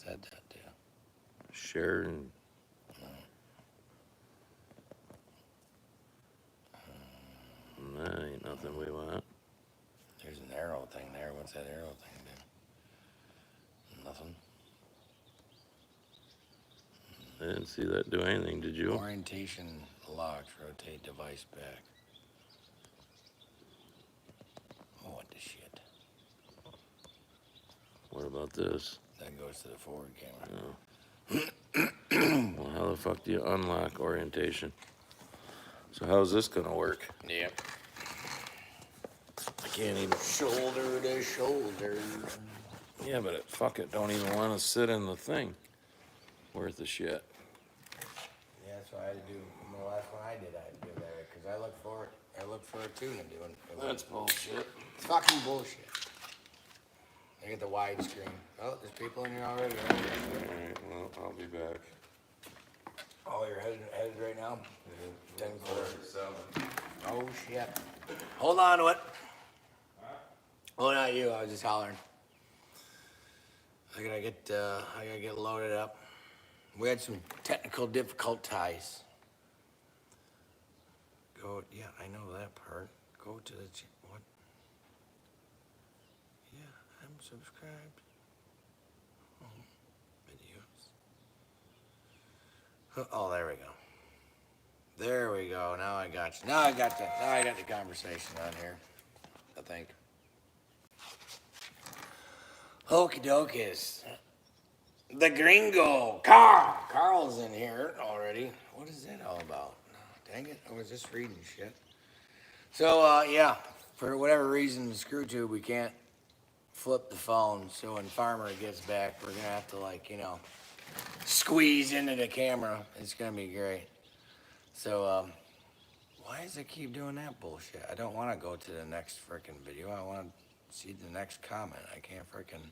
said that too. Share and that ain't nothing we want. There's an arrow thing there. What's that arrow thing do? Nothing. I didn't see that do anything, did you? Orientation locked. Rotate device back. Oh, what the shit. What about this? That goes to the forward camera. No. Well, how the fuck do you unlock orientation? So how's this gonna work? Yep. I can't even shoulder to shoulder. Yeah, but fuck it, don't even want to sit in the thing. Worth the shit. Yeah, that's what I had to do. The last one I did that because I look for it. I look for it too and doing it. That's bullshit. It's fucking bullshit. I get the widescreen. Oh, there's people in here already. Alright, well, I'll be back. Oh, you're headed right now? 10:47. Oh, shit. Hold on to it. Oh, not you. I was just hollering. I gotta get loaded up. We had some technical difficulties. Yeah, I know that part. Go to the, what? Yeah, I'm subscribed. Videos. Oh, there we go. There we go. Now I got you. Now I got the conversation on here, I think. Okie dokies. The gringo. Carl's in here already. What is that all about? Dang it. I was just reading shit. So, yeah. For whatever reason, the screw tube, we can't flip the phone. So when Farmer gets back, we're going to have to, squeeze into the camera. It's going to be great. So, why does it keep doing that bullshit? I don't want to go to the next frickin' video. I want to see the next comment. I can't frickin'...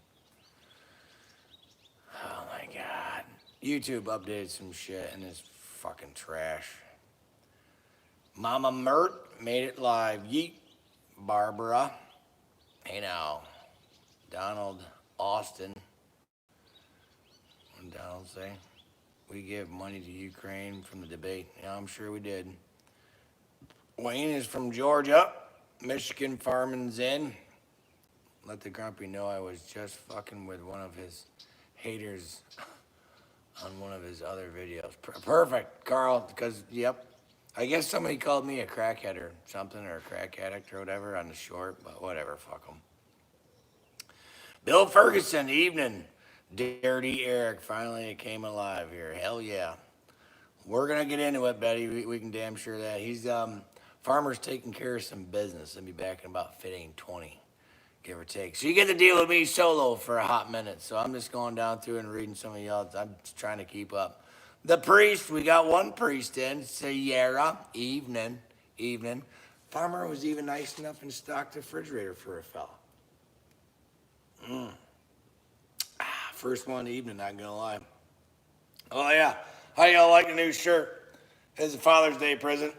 Oh my God. YouTube updated some shit and it's fucking trash. Mama Mert made it live. Yeet. Barbara. Hey now. Donald Austin. What did Donald say? We give money to Ukraine from the debate. Yeah, I'm sure we did. Wayne is from Georgia. Michigan farming's in. Let the grumpy know I was just fucking with one of his haters on one of his other videos. Perfect, Carl, because, yep. I guess somebody called me a crackhead or something, or a crack addict or whatever on the short, but whatever, fuck them. Bill Ferguson, evening. Dirty Eric, finally it came alive here. Hell yeah. We're going to get into it, Betty. We can damn sure that. He's, Farmer's taking care of some business. He'll be back in about 15-20. Give or take. So you get to deal with me solo for a hot minute. So I'm just going down through and reading some of y'all. I'm just trying to keep up. The priest, we got one priest in. Sierra, evening. Farmer was even nice enough and stocked the refrigerator for a fella. First one evening, not gonna lie. Oh yeah, how y'all like the new shirt? It's a Father's Day present.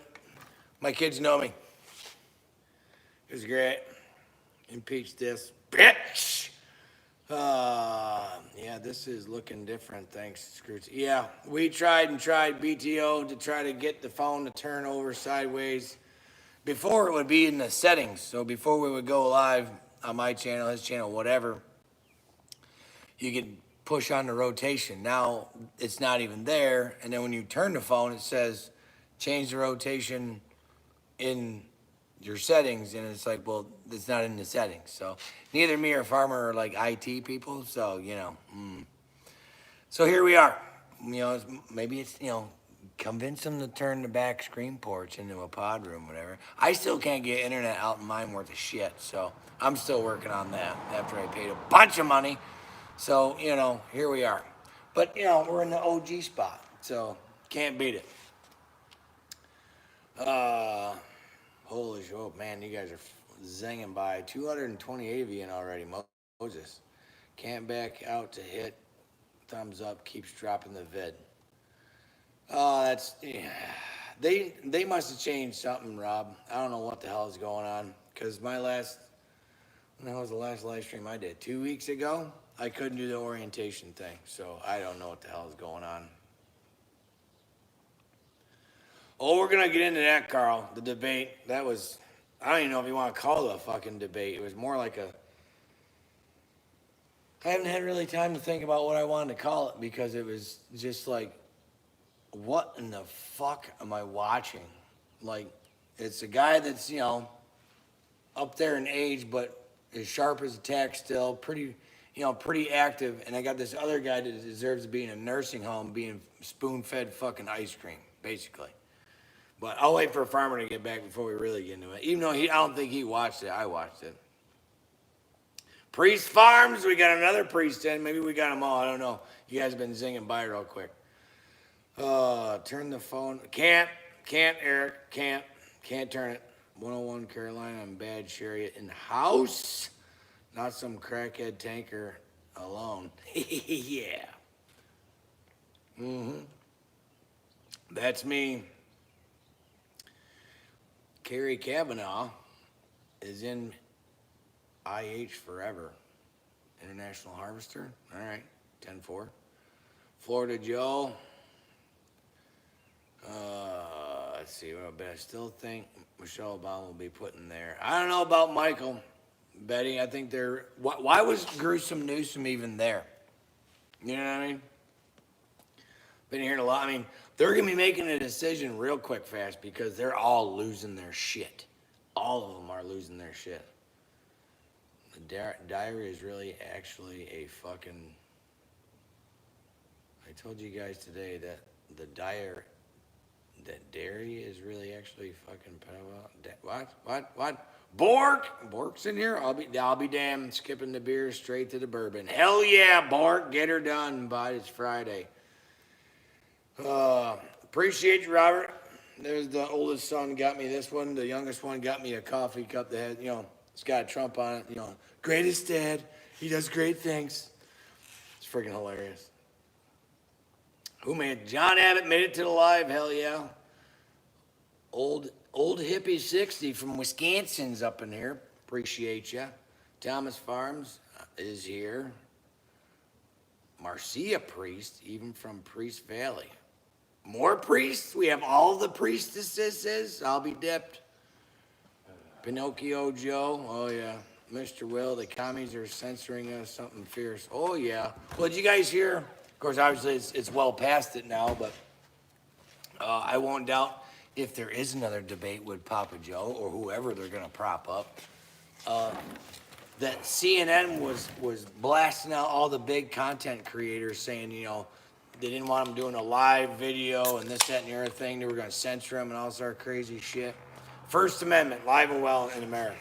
My kids know me. It was great. Impeach this, bitch. Yeah, this is looking different, thanks, Scrooge. Yeah, we tried BTO to try to get the phone to turn over sideways. Before it would be in the settings, so before we would go live on my channel, his channel, whatever, you could push on the rotation. Now, it's not even there, and then when you turn the phone, it says, change the rotation in your settings, and it's like, well, it's not in the settings. So neither me or Farmer are like IT people, so So here we are. Maybe it's convince them to turn the back screen ports into a pod room, whatever. I still can't get internet out in mine worth of shit, so I'm still working on that after I paid a bunch of money. So here we are. But we're in the OG spot, so can't beat it. Holy shit, man, you guys are zinging by. 220 AV already, Moses. Can't back out to hit. Thumbs up, keeps dropping the vid. Oh, they must have changed something, Rob. I don't know what the hell is going on. Because my last That was the last live stream I did. 2 weeks ago, I couldn't do the orientation thing, so I don't know what the hell is going on. Oh, we're gonna get into that, Carl. The debate. That was, I don't even know if you want to call it a fucking debate. It was more like a, I haven't had really time to think about what I wanted to call it because it was just like, what in the fuck am I watching? Like, it's a guy that's, up there in age, but as sharp as a tack still, pretty, pretty active. And I got this other guy that deserves to be in a nursing home being spoon-fed fucking ice cream, basically. But I'll wait for a farmer to get back before we really get into it. Even though I don't think he watched it, I watched it. Priest Farms, we got another priest in. Maybe we got them all, I don't know. You guys have been zinging by real quick. Turn the phone. Can't, Eric, can't turn it. 101 Carolina, I'm bad Chariot in the house. Not some crackhead tanker alone. Yeah. That's me. Carrie Kavanaugh is in IH forever. International Harvester. All right, 10-4. Florida Joe. Let's see, but I still think Michelle Obama will be put in there. I don't know about Michael, Betty. I think they're. Why was Gruesome Newsom even there? You know what I mean? Been hearing a lot. I mean, they're going to be making a decision real quick, fast, because they're all losing their shit. All of them are losing their shit. The diary is really actually a fucking. I told you guys today that the diary. That dairy is really actually fucking pedophile. What? Bork's in here. I'll be damned. Skipping the beer straight to the bourbon. Hell yeah, Bork. Get her done. But it's Friday. Appreciate you, Robert. There's the oldest son got me this one. The youngest one got me a coffee cup that has, it's got a Trump on it. Greatest dad. He does great things. It's freaking hilarious. Who made it? John Abbott made it to the live. Hell yeah. Old hippie 60 from Wisconsin's up in here. Appreciate ya. Thomas Farms is here. Marcia Priest, even from Priest Valley. More priests? We have all the priestesses. I'll be dipped. Pinocchio Joe. Oh yeah. Mr. Will, the commies are censoring us. Something fierce. Oh yeah. Well, did you guys hear? Of course, obviously, it's well past it now, but I won't doubt if there is another debate with Papa Joe or whoever they're going to prop up, that CNN was blasting out all the big content creators saying, they didn't want them doing a live video and this, that, and the other thing. They were going to censor them and all sort of crazy shit. First Amendment, live and well in America.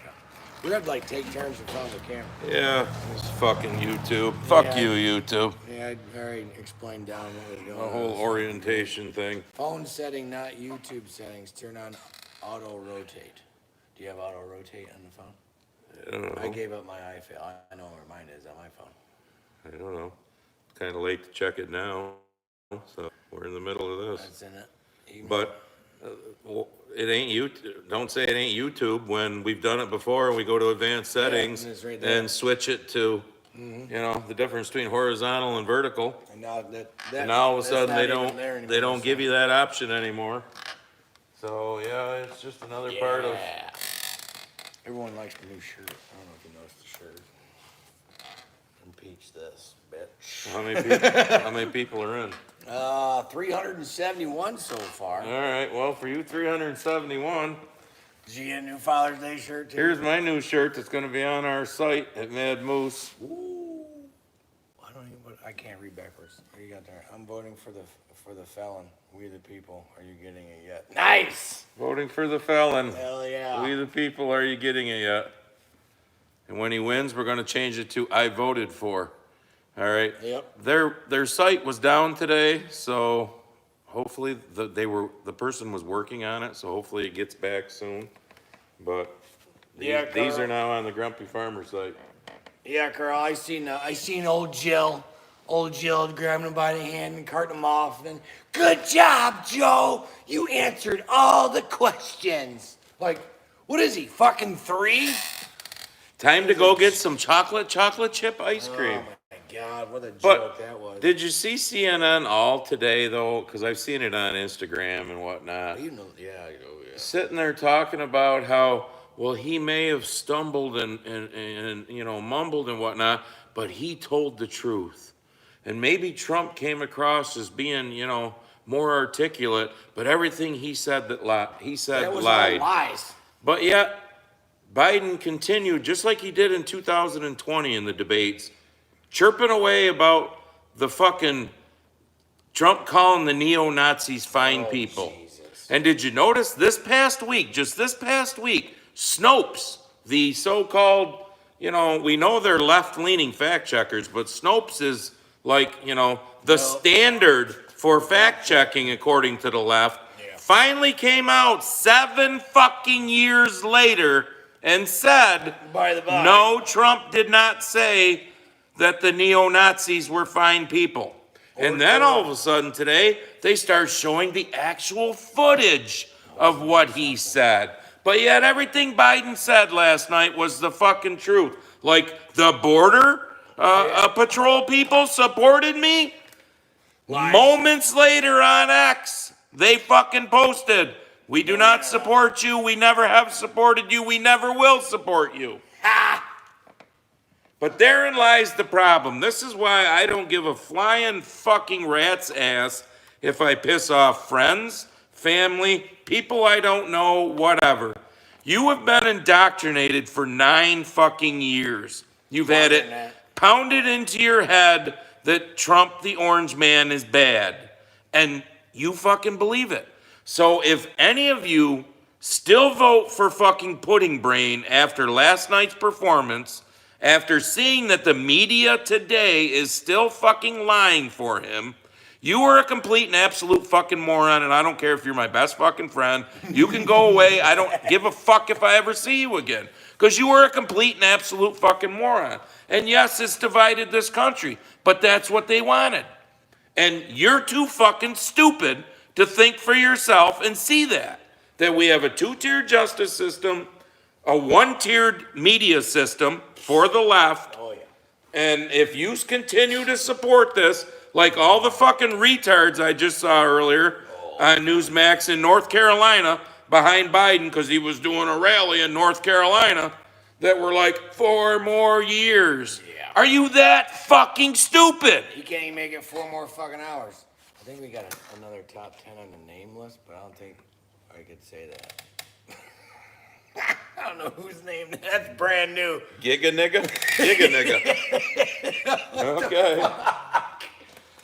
We have to take turns in front of the camera. Yeah, it's fucking YouTube. Fuck you, YouTube. Yeah, I already explained down what was going The on. whole orientation thing. Phone setting, not YouTube settings. Turn on auto rotate. Do you have auto rotate on the phone? I don't know. I gave up my iPhone. I know where mine is on my phone. I don't know. It's kind of late to check it now, so we're in the middle of this. That's in it. But well, it ain't YouTube. Don't say it ain't YouTube when we've done it before and we go to advanced settings and it's right there. and switch it to, the difference between horizontal and vertical. And now And now all of a that's sudden not they even don't there anymore, they don't so- give you that option anymore. So yeah, it's just another part of. Yeah. Everyone likes the new shirt. I don't know if you noticed the shirt. Impeach this, bitch. How many people are in? 371 so far. All right, well, for you 371, Did you get a new Father's Day shirt too? here's my new shirt that's going to be on our site at Mad Moose. Ooh. I can't read backwards. What you got there? I'm voting for the felon. We the people. Are you getting it yet? Nice. Voting for the felon. Hell yeah. We the people, are you getting it yet? And when he wins, we're going to change it to I voted for. All right? Yep. Their site was down today, so hopefully the person was working on it, so hopefully it gets back soon. But these are now on the Grumpy Farmer site. Yeah, Carl. I seen old Jill grabbing him by the hand and carting him off. And good job, Joe. You answered all the questions. Like, what is he? Fucking 3? Time to go get some chocolate chip ice cream. Oh my God, what a joke But that was. did you see CNN all today though? Because I've seen it on Instagram and whatnot. You know, yeah. Sitting there talking about how, well, he may have stumbled and mumbled and whatnot, but he told the truth. And maybe Trump came across as being, more articulate, but everything he said That was lied. all lies. But yet, Biden continued, just like he did in 2020 in the debates, chirping away about the fucking Trump calling the neo-Nazis fine people. Jesus. And did you notice this past week, Snopes, the so-called, we know they're left-leaning fact checkers, but Snopes is like, the standard for fact checking according to the left, finally came out 7 fucking years later and said, no, Trump did not say that the neo-Nazis were fine people. And then all of a sudden today, they start showing the actual footage of what he said. But yet everything Biden said last night was the fucking truth. Like the border patrol people supported me. Lies. Moments later on X, they fucking posted, we do not support you. We never have supported you. We never will support you. Ha! But therein lies the problem. This is why I don't give a flying fucking rat's ass if I piss off friends, family, people I don't know, whatever. You have been indoctrinated for 9 fucking years. You've had it pounded into your head that Trump the Orange Man is bad. And you fucking believe it. So if any of you still vote for fucking Pudding Brain after last night's performance, after seeing that the media today is still fucking lying for him, you are a complete and absolute fucking moron, and I don't care if you're my best fucking friend. You can go away. I don't give a fuck if I ever see you again. Because you are a complete and absolute fucking moron. And yes, it's divided this country, but that's what they wanted. And you're too fucking stupid to think for yourself and see that we have a 2-tiered justice system, a 1-tiered media system for the left. Oh, yeah. And if you continue to support this, like all the fucking retards I just saw earlier on Newsmax in North Carolina behind Biden because he was doing a rally in North Carolina that were like 4 more years. Yeah. Are you that fucking stupid? He can't even make it 4 more fucking hours. I think we got another top 10 on the name list, but I don't think I could say that. I don't know whose name. That's brand new. Giga nigga? Giga nigga. Okay.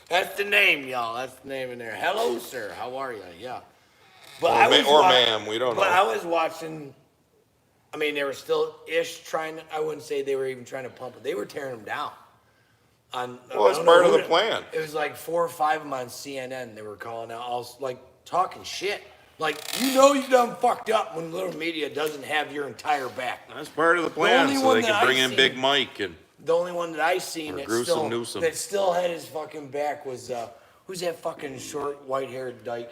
That's the name, y'all. That's the name in there. Hello, sir. How are you? Yeah. But Ma'am, we don't know. But I was watching. I mean, they were still trying to. I wouldn't say they were even trying to pump it. They were tearing them down. It's part of the plan. It was like 4 or 5 of them on CNN. They were calling out, all like talking shit. Like, you done fucked up when little media doesn't have your entire back. That's part of the plan, so they can bring in Big Mike and. The only one that I seen that still had his fucking back was who's that fucking short white-haired dyke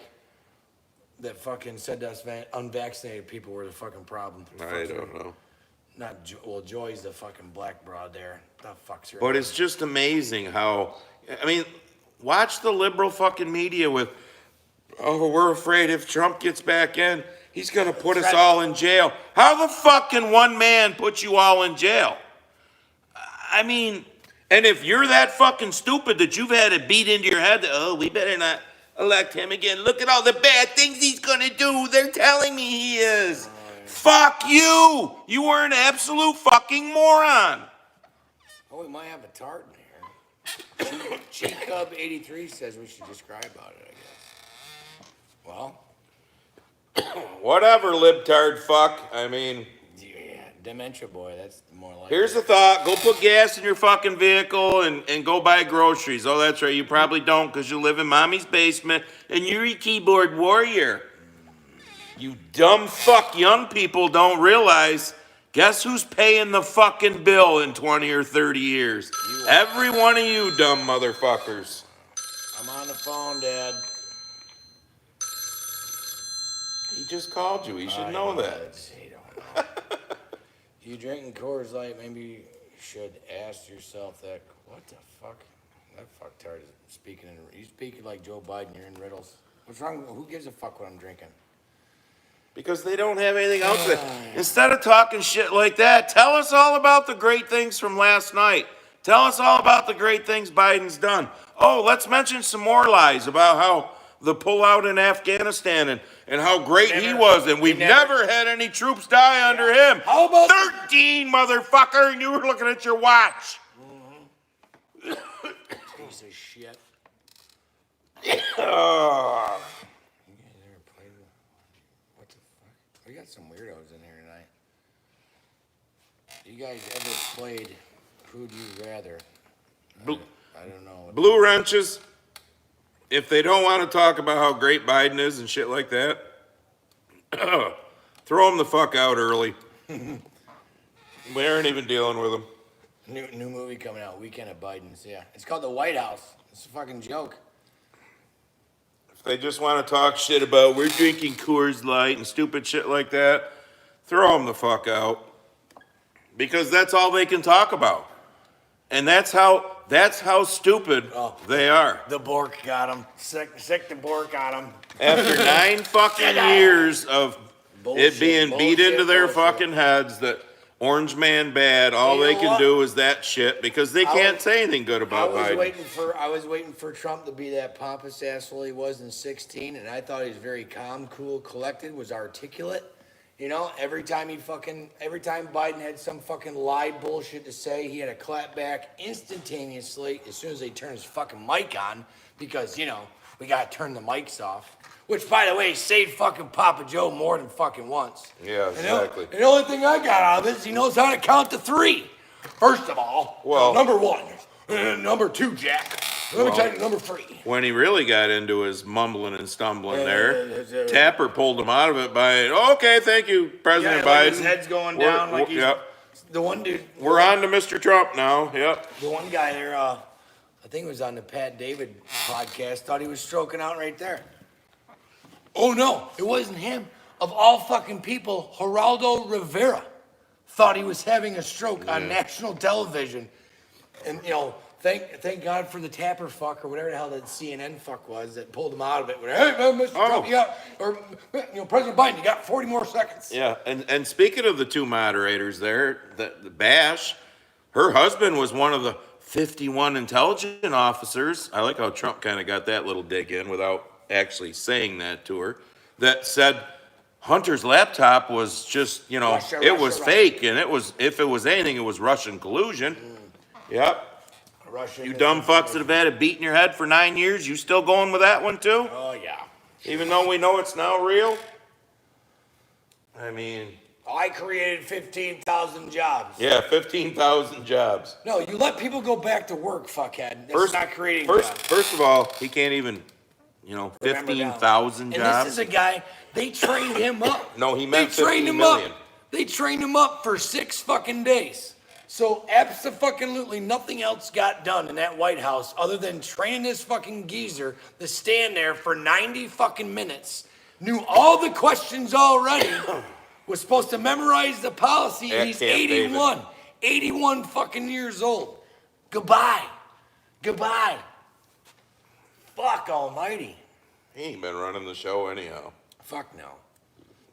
that fucking said to us unvaccinated people were the fucking problem. I don't know. Joy's the fucking black broad there. The fuck's her. But it's just amazing how, I mean, watch the liberal fucking media with, oh, we're afraid if Trump gets back in, he's gonna put us all in jail. How the fuck can one man put you all in jail? I mean, and if you're that fucking stupid that you've had it beat into your head that, oh, we better not elect him again. Look at all the bad things he's gonna do. They're telling me he is. Fuck you! You are an absolute fucking moron. Oh, we might have a tart in here. Cheat Cub 83 says we should describe about it, I guess. Well. Whatever, libtard fuck. I mean. Yeah, dementia boy, that's more like Here's the thought. Go put gas in your fucking vehicle and go buy groceries. Oh, that's right. You probably don't because you live in mommy's basement and you're a keyboard warrior. You dumb fuck young people don't realize, guess who's paying the fucking bill in 20 or 30 years? Every one of you dumb motherfuckers. I'm on the phone, Dad. He just called you. He should know that. He don't know. You drinking Coors Light, maybe you should ask yourself that. What the fuck? That fucktard is speaking in. You speaking like Joe Biden. You're in riddles. What's wrong? Who gives a fuck what I'm drinking? Because they don't have anything else. Instead of talking shit like that, tell us all about the great things from last night. Tell us all about the great things Biden's done. Oh, let's mention some more lies about how the pullout in Afghanistan and how great he was, and we've never had any troops die under him. How about 13, motherfucker, and you were looking at your watch. piece of shit? Oh. You guys ever played with? What the fuck? We got some weirdos in here tonight. You guys ever played Who'd You Rather? I don't know. Blue wrenches, if they don't want to talk about how great Biden is and shit like that, throw them the fuck out early. We aren't even dealing with them. New movie coming out, Weekend at Biden's. Yeah, it's called The White House. It's a fucking joke. If they just want to talk shit about we're drinking Coors Light and stupid shit like that, throw them the fuck out. Because that's all they can talk about. And that's how stupid they are. The Bork got him. Sick the Bork got him. After 9 fucking years of Bullshit, it being beat into their fucking heads that Orange Man bad, all they can do is that shit because they can't say anything good about Biden. I was waiting for Trump to be that pompous asshole he was in 2016, and I thought he was very calm, cool, collected, was articulate. You know, every time Biden had some fucking lie bullshit to say, he had a clap back instantaneously as soon as they turned his fucking mic on, because, you know, we gotta turn the mics off. Which, by the way, saved fucking Papa Joe more than fucking once. Yeah, exactly. And the only thing I got out of it is he knows how to count to 3. First of all, number 1. Number 2, Jack. Let me tell you, number 3. When he really got into his mumbling and stumbling Tapper pulled him out of it by, okay, thank you, President Biden. His head's going down like he's... The one dude... We're on to Mr. Trump now, yep. The one guy there, I think it was on the Pat David podcast, thought he was stroking out right there. Oh, no, it wasn't him. Of all fucking people, Geraldo Rivera thought he was having a stroke on national television. And, you know... Thank God for the Tapper fuck or whatever the hell that CNN fuck was that pulled him out of it. Hey, Mr. Trump, President Biden, you got 40 more seconds. Yeah, and speaking of the 2 moderators there, the Bash, her husband was one of the 51 intelligence officers. I like how Trump kind of got that little dig in without actually saying that to her. That said Hunter's laptop was just, you know, Russia, fake, and it was, if it was anything, it was Russian collusion. Yep. You dumb fucks that have had it beating your head for 9 years, you still going with that one too? Oh, yeah. Even though we know it's now real? I mean... I created 15,000 jobs. Yeah, 15,000 jobs. No, you let people go back to work, fuckhead. That's not creating jobs. First of all, he can't even, 15,000 jobs. And this is a guy, they trained him up. No, he meant 15 million. They trained him up for 6 fucking days. So abso-fucking-lutely nothing else got done in that White House other than training this fucking geezer to stand there for 90 fucking minutes, knew all the questions already, was supposed to memorize the policy, and he's 81. 81 fucking years old. Goodbye. Fuck almighty. He ain't been running the show anyhow. Fuck no.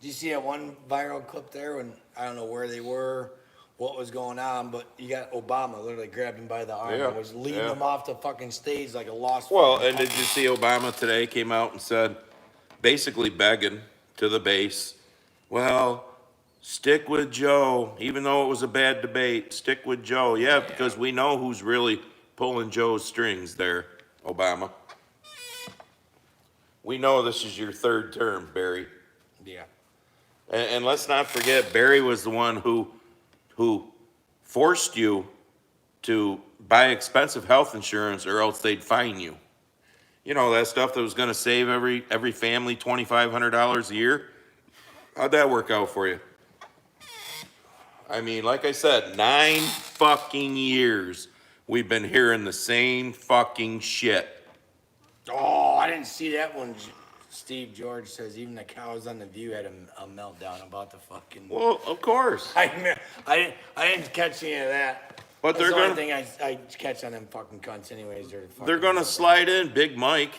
Did you see that one viral clip there when, I don't know where they were, what was going on, but you got Obama literally grabbed him by the arm and was leading him off the fucking stage like a lost... Well, and did you see Obama today came out and said, basically begging to the base, well, stick with Joe, even though it was a bad debate, stick with Joe. Yeah, because we know who's really pulling Joe's strings there, Obama. We know this is your 3rd term, Barry. Yeah. And let's not forget, Barry was the one who forced you to buy expensive health insurance or else they'd fine you. You know, that stuff that was going to save every family $2,500 a year. How'd that work out for you? I mean, like I said, 9 fucking years we've been hearing the same fucking shit. Oh, I didn't see that one Steve George says even the cows on the View had a meltdown about the fucking. Well, of course. I didn't catch any of that. But That's they're the gonna only thing I catch on them fucking cunts anyways. they're gonna slide in Big Mike,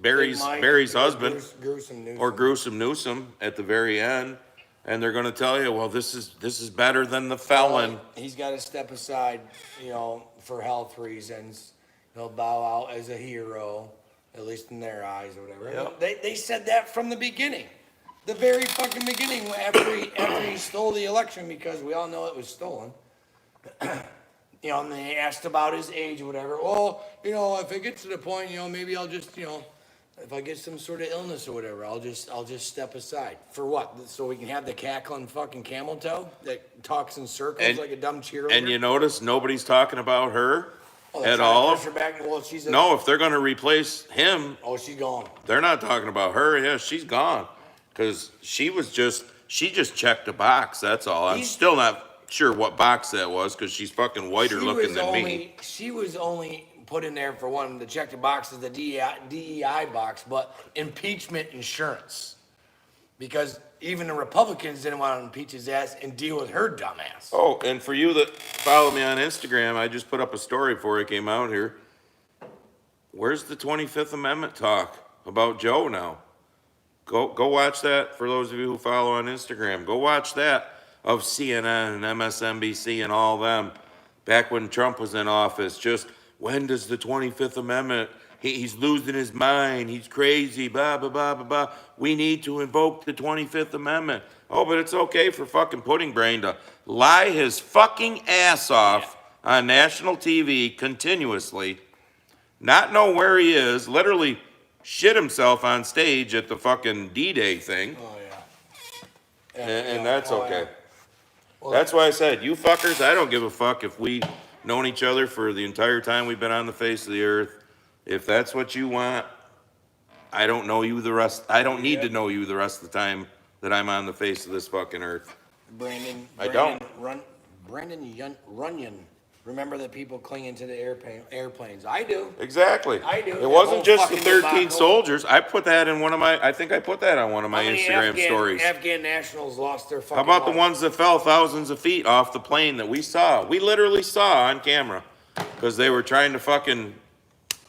Barry's husband, or Gruesome Newsom at the very end, and they're gonna tell you, well, this is better than the felon. Well, he's got to step aside, for health reasons. He'll bow out as a hero, at least in their eyes or whatever. Yep. They said that from the beginning. The very fucking beginning, after he stole the election, because we all know it was stolen. And they asked about his age or whatever. Well, if it gets to the point, maybe I'll just, if I get some sort of illness or whatever, I'll just step aside. For what? So we can have the cackling fucking camel toe that talks in circles like a dumb cheerleader? And you notice nobody's talking about her they're at trying to all. push her back. Well, she's No, if they're gonna replace him, she's gone. they're not talking about her. Yeah, she's gone. Because she just checked a box, that's all. I'm still not sure what box that was, because she's fucking whiter looking than me. She was only put in there for one to check the boxes, the DEI box, but impeachment insurance. Because even the Republicans didn't want to impeach his ass and deal with her dumbass. Oh, and for you that follow me on Instagram, I just put up a story before I came out here. Where's the 25th Amendment talk about Joe now? Go watch that for those of you who follow on Instagram. Go watch that of CNN and MSNBC and all them back when Trump was in office. Just when does the 25th Amendment? He's losing his mind. He's crazy. Blah, blah, blah, blah, blah. We need to invoke the 25th Amendment. Oh, but it's okay for fucking Pudding Brain to lie his fucking ass off on national TV continuously, not know where he is, literally shit himself on stage at the fucking D-Day thing. Oh, yeah. And that's okay. Yeah. Well, That's why I said, you fuckers, I don't give a fuck if we known each other for the entire time we've been on the face of the earth. If that's what you want, I don't know you the rest. I don't need to know you the rest of the time that I'm on the face of this fucking earth. Brandon Runyon. Remember the people clinging to the airplanes? I do. Exactly. I do. It That wasn't whole just the fucking 13 debacle. soldiers. I put that in I think I put that on one of my How many Instagram stories. Afghan nationals lost their fucking How about the lives? ones that fell thousands of feet off the plane that we saw? We literally saw on camera because they were trying to fucking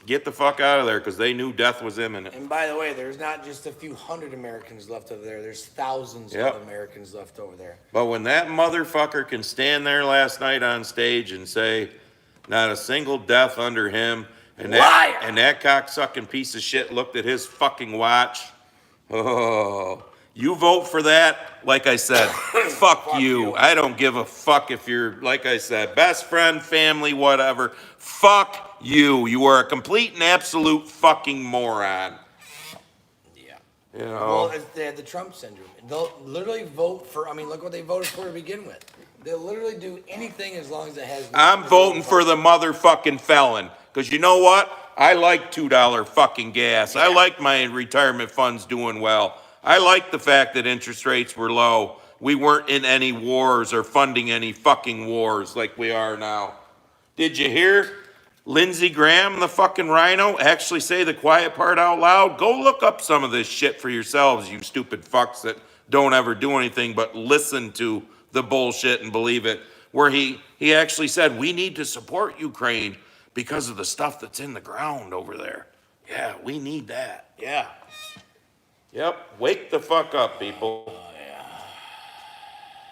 get the fuck out of there because they knew death was imminent. And by the way, there's not just a few hundred Americans left over there. There's thousands Yep. of Americans left over there. But when that motherfucker can stand there last night on stage and say, not a single death under him, and that cocksucking piece of shit looked at his fucking watch. Oh, you vote for that? Like I said, fuck you. I don't give a fuck if you're, like I said, best friend, family, whatever. Fuck you. You are a complete and absolute fucking moron. Yeah. You know? Well, they had the Trump syndrome. They'll literally vote for, look what they voted for to begin with. They'll literally do anything as long as it has. I'm voting for the motherfucking felon. Because you know what? I like $2 fucking gas. I like my retirement funds doing well. I like the fact that interest rates were low. We weren't in any wars or funding any fucking wars like we are now. Did you hear Lindsey Graham, the fucking rhino, actually say the quiet part out loud? Go look up some of this shit for yourselves, you stupid fucks that don't ever do anything but listen to the bullshit and believe it. Where he actually said, we need to support Ukraine because of the stuff that's in the ground over there. Yeah, we need that. Yeah. Yep, wake the fuck up, people.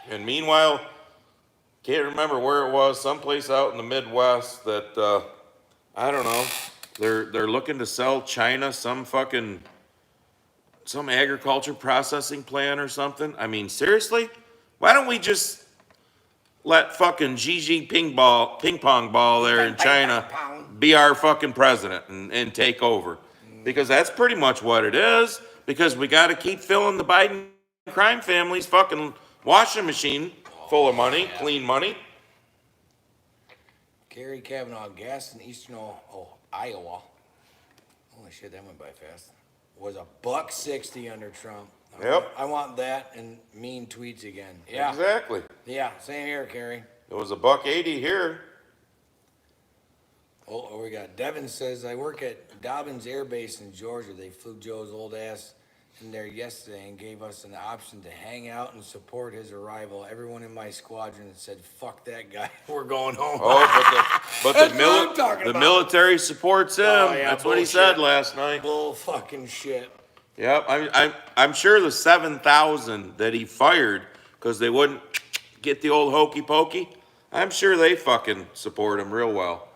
And meanwhile, can't remember where it was, someplace out in the Midwest that, I don't know, they're looking to sell China some agriculture processing plant or something. I mean, seriously? Why don't we just let fucking Xi Jinping ping pong ball there in China be our fucking president and take over? Because that's pretty much what it is. Because we got to keep filling the Biden crime family's fucking washing machine full of money, clean money. Gary Kavanaugh gas in eastern Iowa. Holy shit, that went by fast. Was $1.60 under Trump. Yep. I want that and mean tweets again. Yeah. Exactly. Yeah, same here, Kerry. It was $1.80 here. Oh, we got Devin says, I work at Dobbins Air Base in Georgia. They flew Joe's old ass in there yesterday and gave us an option to hang out and support his arrival. Everyone in my squadron said, fuck that guy. We're going home. Oh, but That's what I'm talking the about. military supports him. Oh, yeah, That's what he bullshit. said last night. Bull fucking shit. Yep, I'm sure the 7,000 that he fired because they wouldn't get the old hokey pokey. I'm sure they fucking support him real well.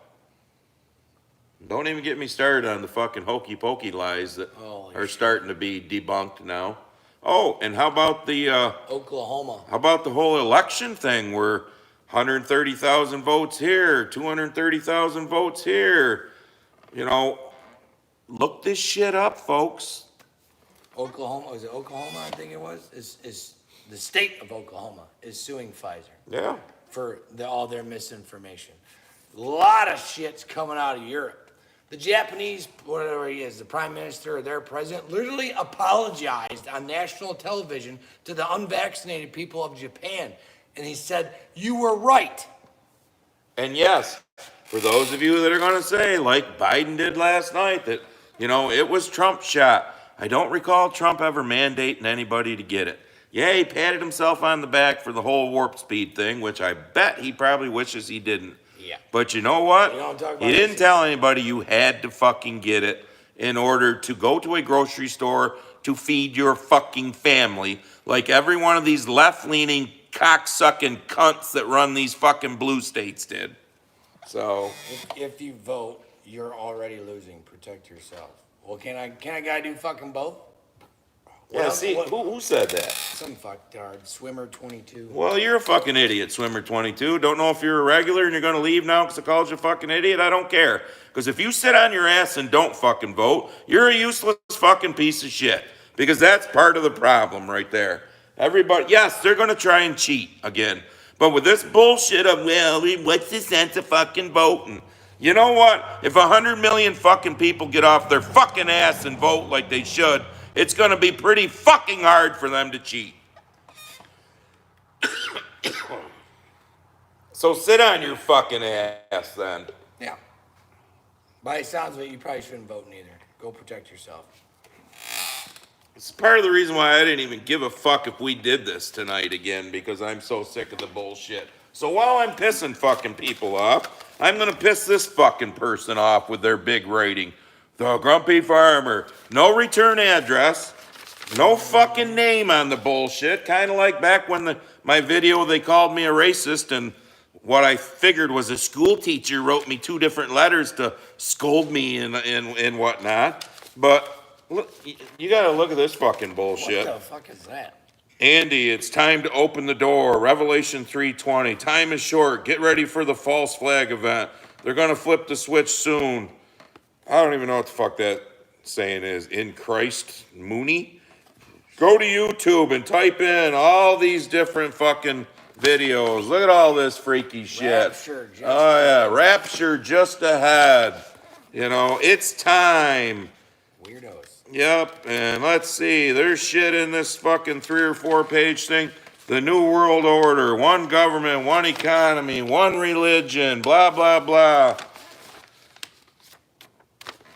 Don't even get me started on the fucking hokey pokey lies that Holy are shit. starting to be debunked now. Oh, and how about the Oklahoma. how about the whole election thing where 130,000 votes here, 230,000 votes here? You know, look this shit up, folks. Oklahoma, was it Oklahoma? I think it was. Is the state of Oklahoma is suing Pfizer Yeah. for all their misinformation. A lot of shit's coming out of Europe. The Japanese, whatever he is, the prime minister or their president, literally apologized on national television to the unvaccinated people of Japan, and he said, "You were right." And yes, for those of you that are going to say, like Biden did last night, that, you know, it was Trump's shot. I don't recall Trump ever mandating anybody to get it. Yeah, he patted himself on the back for the whole warp speed thing, which I bet he probably wishes he didn't. Yeah. But you know what? You don't talk about He didn't this. tell anybody you had to fucking get it in order to go to a grocery store to feed your fucking family, like every one of these left-leaning, cocksucking cunts that run these fucking blue states did. So, If you vote, you're already losing. Protect yourself. Well, can a guy do fucking both? yeah, Well, see, what- who said that? Some fucktard. Swimmer 22. Well, you're a fucking idiot, Swimmer 22. Don't know if you're a regular and you're going to leave now because I called you a fucking idiot. I don't care. Because if you sit on your ass and don't fucking vote, you're a useless fucking piece of shit. Because that's part of the problem right there. Everybody, yes, they're going to try and cheat again. But with this bullshit of, well, what's the sense of fucking voting? You know what? If 100 million fucking people get off their fucking ass and vote like they should, it's going to be pretty fucking hard for them to cheat. So sit on your fucking ass then. Yeah. By the sounds of it, you probably shouldn't vote neither. Go protect yourself. It's part of the reason why I didn't even give a fuck if we did this tonight again, because I'm so sick of the bullshit. So while I'm pissing fucking people off, I'm gonna piss this fucking person off with their big rating. The Grumpy Farmer. No return address. No fucking name on the bullshit. Kind of like back when my video, they called me a racist, and what I figured was a school teacher wrote me 2 different letters to scold me and whatnot. But look, you gotta look at this fucking bullshit. What the fuck is that? Andy, it's time to open the door. Revelation 3:20. Time is short. Get ready for the false flag event. They're gonna flip the switch soon. I don't even know what the fuck that saying is. In Christ Mooney? Go to YouTube and type in all these different fucking videos. Look at all this freaky shit. Rapture just Oh yeah, rapture just ahead. You know, it's time. Weirdos. Yep, and let's see, there's shit in this fucking 3 or 4 page thing. The New World Order, one government, one economy, one religion, blah, blah, blah.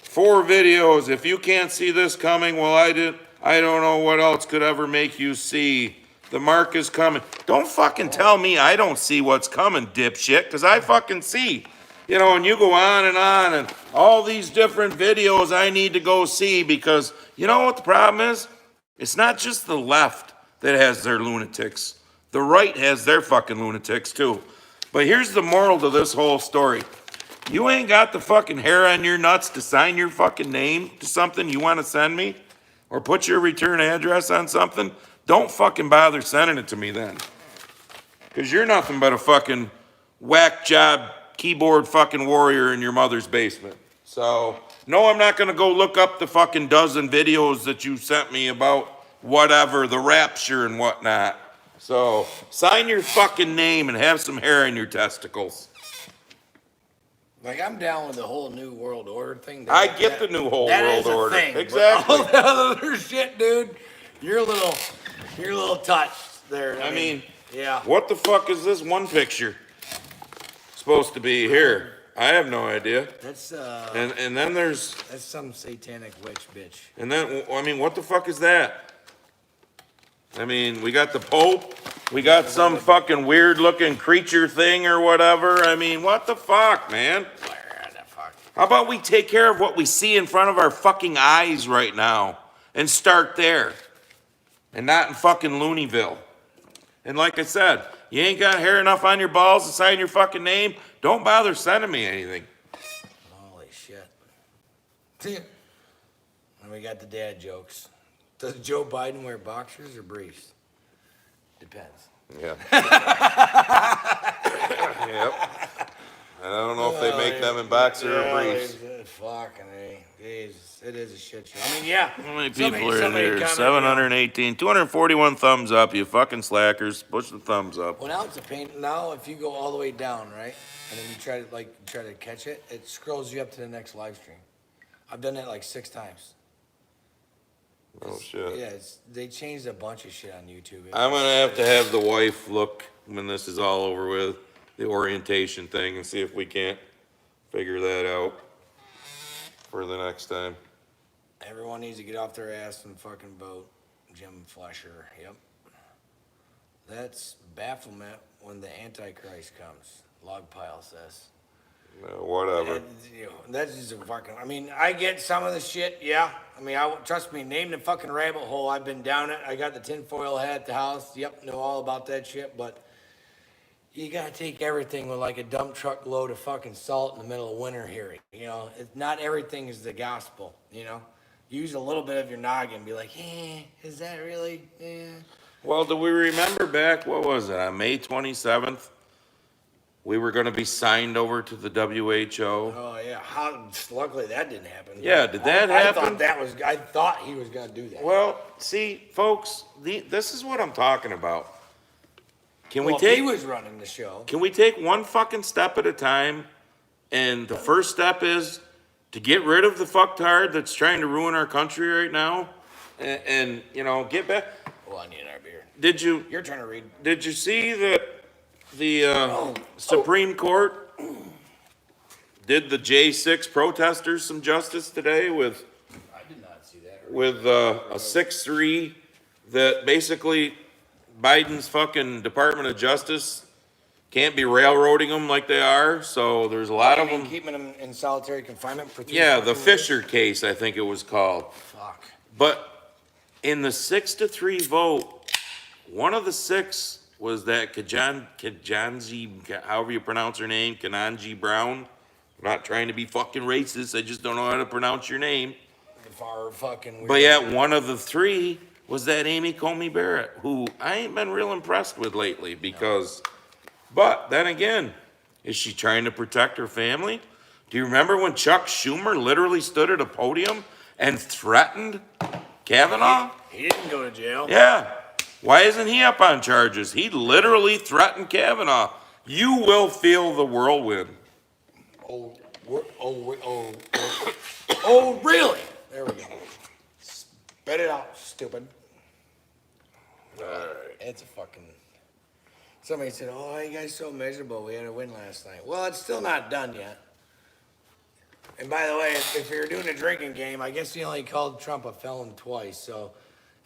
4 videos. If you can't see this coming, well, I don't know what else could ever make you see. The mark is coming. Don't fucking tell me I don't see what's coming, dipshit, because I fucking see. You know, and you go on and all these different videos I need to go see because you know what the problem is? It's not just the left that has their lunatics. The right has their fucking lunatics too. But here's the moral to this whole story. You ain't got the fucking hair on your nuts to sign your fucking name to something you want to send me or put your return address on something. Don't fucking bother sending it to me then. Because you're nothing but a fucking whack job keyboard fucking warrior in your mother's basement. So, no, I'm not going to go look up the fucking dozen videos that you sent me about whatever, the rapture and whatnot. So, sign your fucking name and have some hair in your testicles. Like, I'm down with the whole New World Order thing. I get the New Whole that World is a Order. thing, but Exactly. all that other shit, dude, you're a little touched there. I mean, yeah. what the fuck is this one picture supposed to be here? I have no idea. That's And then there's, that's some satanic witch bitch. and then, I mean, what the fuck is that? I mean, we got the Pope, we got some fucking weird looking creature thing or whatever. I mean, what the fuck, man? Where the fuck? How about we take care of what we see in front of our fucking eyes right now and start there and not in fucking Looneyville? And like I said, you ain't got hair enough on your balls to sign your fucking name, don't bother sending me anything. Holy shit. And we got the dad jokes. Does Joe Biden wear boxers or briefs? Depends. Yeah. Yep. I don't know if they make them in boxer or briefs. Fucking A. Jesus, it is a shit show. I mean, yeah. How many somebody- people are in somebody there? commented, 718, 241 thumbs up, you fucking slackers. Push the thumbs up. Well, now it's a pain. Now, if you go all the way down, right, and then you try to catch it, it scrolls you up to the next live stream. I've done that like 6 times. Oh, shit. Yeah, they changed a bunch of shit on YouTube. I'm gonna have the wife look when this is all over with, the orientation thing, and see if we can't figure that out for the next time. Everyone needs to get off their ass and fucking vote. Jim Flesher, yep. That's bafflement when the Antichrist comes. Log pile says. Whatever. And, you know, that's just a fucking. I mean, I get some of the shit, yeah. I mean, trust me. Name the fucking rabbit hole. I've been down it. I got the tinfoil hat at the house. Yep, know all about that shit. But you gotta take everything with like a dump truck load of fucking salt in the middle of winter here. You know, not everything is the gospel. You know, use a little bit of your noggin. Be like, is that really? Well, do we remember back, what was it, on May 27th? We were gonna be signed over to the WHO. Oh yeah. Luckily that didn't happen. Yeah, did that happen? I thought he was gonna do that. Well, see, folks, this is what I'm talking about. Can we If take he was running the show. Can we take one fucking step at a time? And the first step is to get rid of the fucktard that's trying to ruin our country right now, and you know, get back. Well, I need our beer. Did you? Your turn to read. Did you see that the Supreme Court did the J6 protesters some justice today with I did not see that. a 6-3 that basically Biden's fucking Department of Justice can't be railroading them like they are. So there's a lot of them. Keeping them in solitary confinement for 3 Yeah, the fucking Fisher case, I think it was called. years? Fuck. But in the 6-3 vote, one of the 6 was that Kajanzi, however you pronounce her name, Kananji Brown. I'm not trying to be fucking racist. I just don't know how to pronounce your name. The far fucking weird. But yeah, one of the 3 was that Amy Coney Barrett, who I ain't been real impressed with lately because, but then again, is she trying to protect her family? Do you remember when Chuck Schumer literally stood at a podium and threatened Kavanaugh? He didn't go to jail. Yeah. Why isn't he up on charges? He literally threatened Kavanaugh. You will feel the whirlwind. Oh, really? There we go. Spit it out, stupid. It's a fucking. Somebody said, "Oh, you guys so miserable. We had a win last night." Well, it's still not done yet. And by the way, if you're doing a drinking game, I guess he only called Trump a felon twice. So,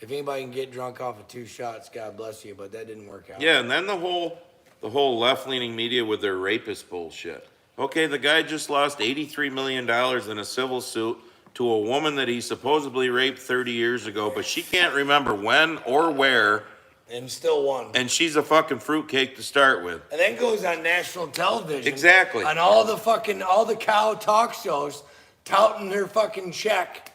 if anybody can get drunk off of 2 shots, God bless you. But that didn't work out. Yeah, and then the whole left-leaning media with their rapist bullshit. Okay, the guy just lost $83 million in a civil suit to a woman that he supposedly raped 30 years ago, but she can't remember when or where, And still won. and she's a fucking fruitcake to start with. And then goes on national television. Exactly. On all the cow talk shows, touting their fucking check.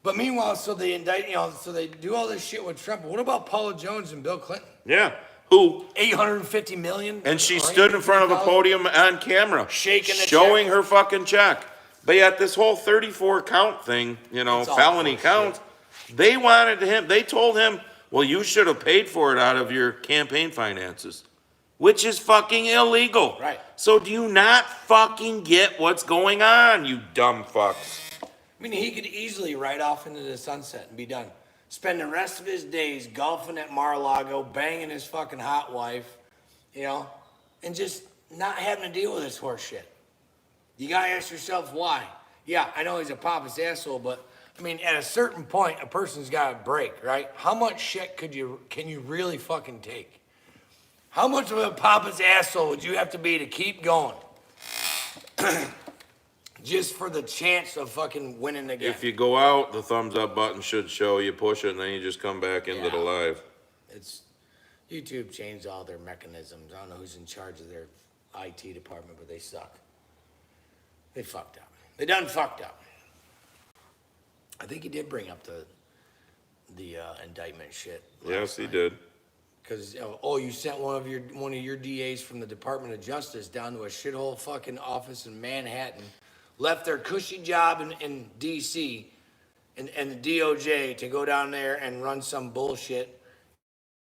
But meanwhile, so they indict, so they do all this shit with Trump. What about Paula Jones and Bill Clinton? Yeah, who? 850 million. And she stood in front of a podium on camera, Shaking the showing check. her fucking check. But yet this whole 34 count thing, It's all felony bullshit. count, they told him, well, you should have paid for it out of your campaign finances, which is fucking illegal. Right. So do you not fucking get what's going on, you dumb fucks? I mean, he could easily ride off into the sunset and be done. Spend the rest of his days golfing at Mar-a-Lago, banging his fucking hot wife, and just not having to deal with this horse shit. You gotta ask yourself why. Yeah, I know he's a pompous asshole, but I mean, at a certain point, a person's got to break, right? How much shit can you really fucking take? How much of a pompous asshole would you have to be to keep going? Just for the chance of fucking winning again. If you go out, the thumbs up button should show. You push it, and then you just come back into the live. It's YouTube changed all their mechanisms. I don't know who's in charge of their IT department, but they suck. They fucked up. They done fucked up. I think he did bring up the indictment shit. Yes, he did. Because you sent one of your DAs from the Department of Justice down to a shithole fucking office in Manhattan, left their cushy job in D.C. and the DOJ to go down there and run some bullshit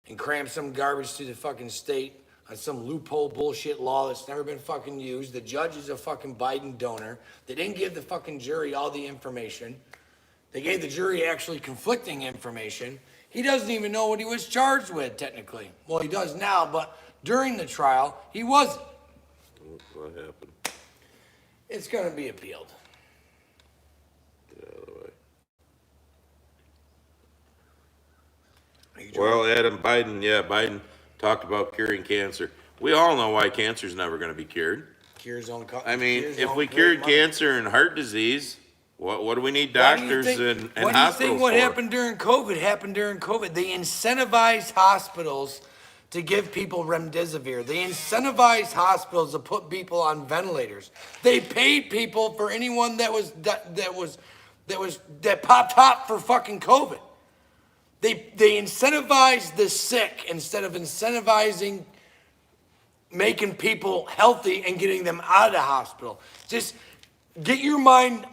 and cram some garbage through the fucking state on some loophole bullshit law that's never been fucking used. The judge is a fucking Biden donor. They didn't give the fucking jury all the information. They gave the jury actually conflicting information. He doesn't even know what he was charged with, technically. Well, he does now, but during the trial, he wasn't. What happened? It's going to be appealed. Get out of the way. Well, Adam, Biden talked about curing cancer. We all know why cancer is never going to be cured. I mean, if we cured cancer and heart disease, what do we need doctors and hospitals for? What do you think what happened during COVID? They incentivized hospitals to give people remdesivir. They incentivized hospitals to put people on ventilators. They paid people for anyone that popped hot for fucking COVID. They incentivized the sick instead of incentivizing making people healthy and getting them out of the hospital. Just get your mind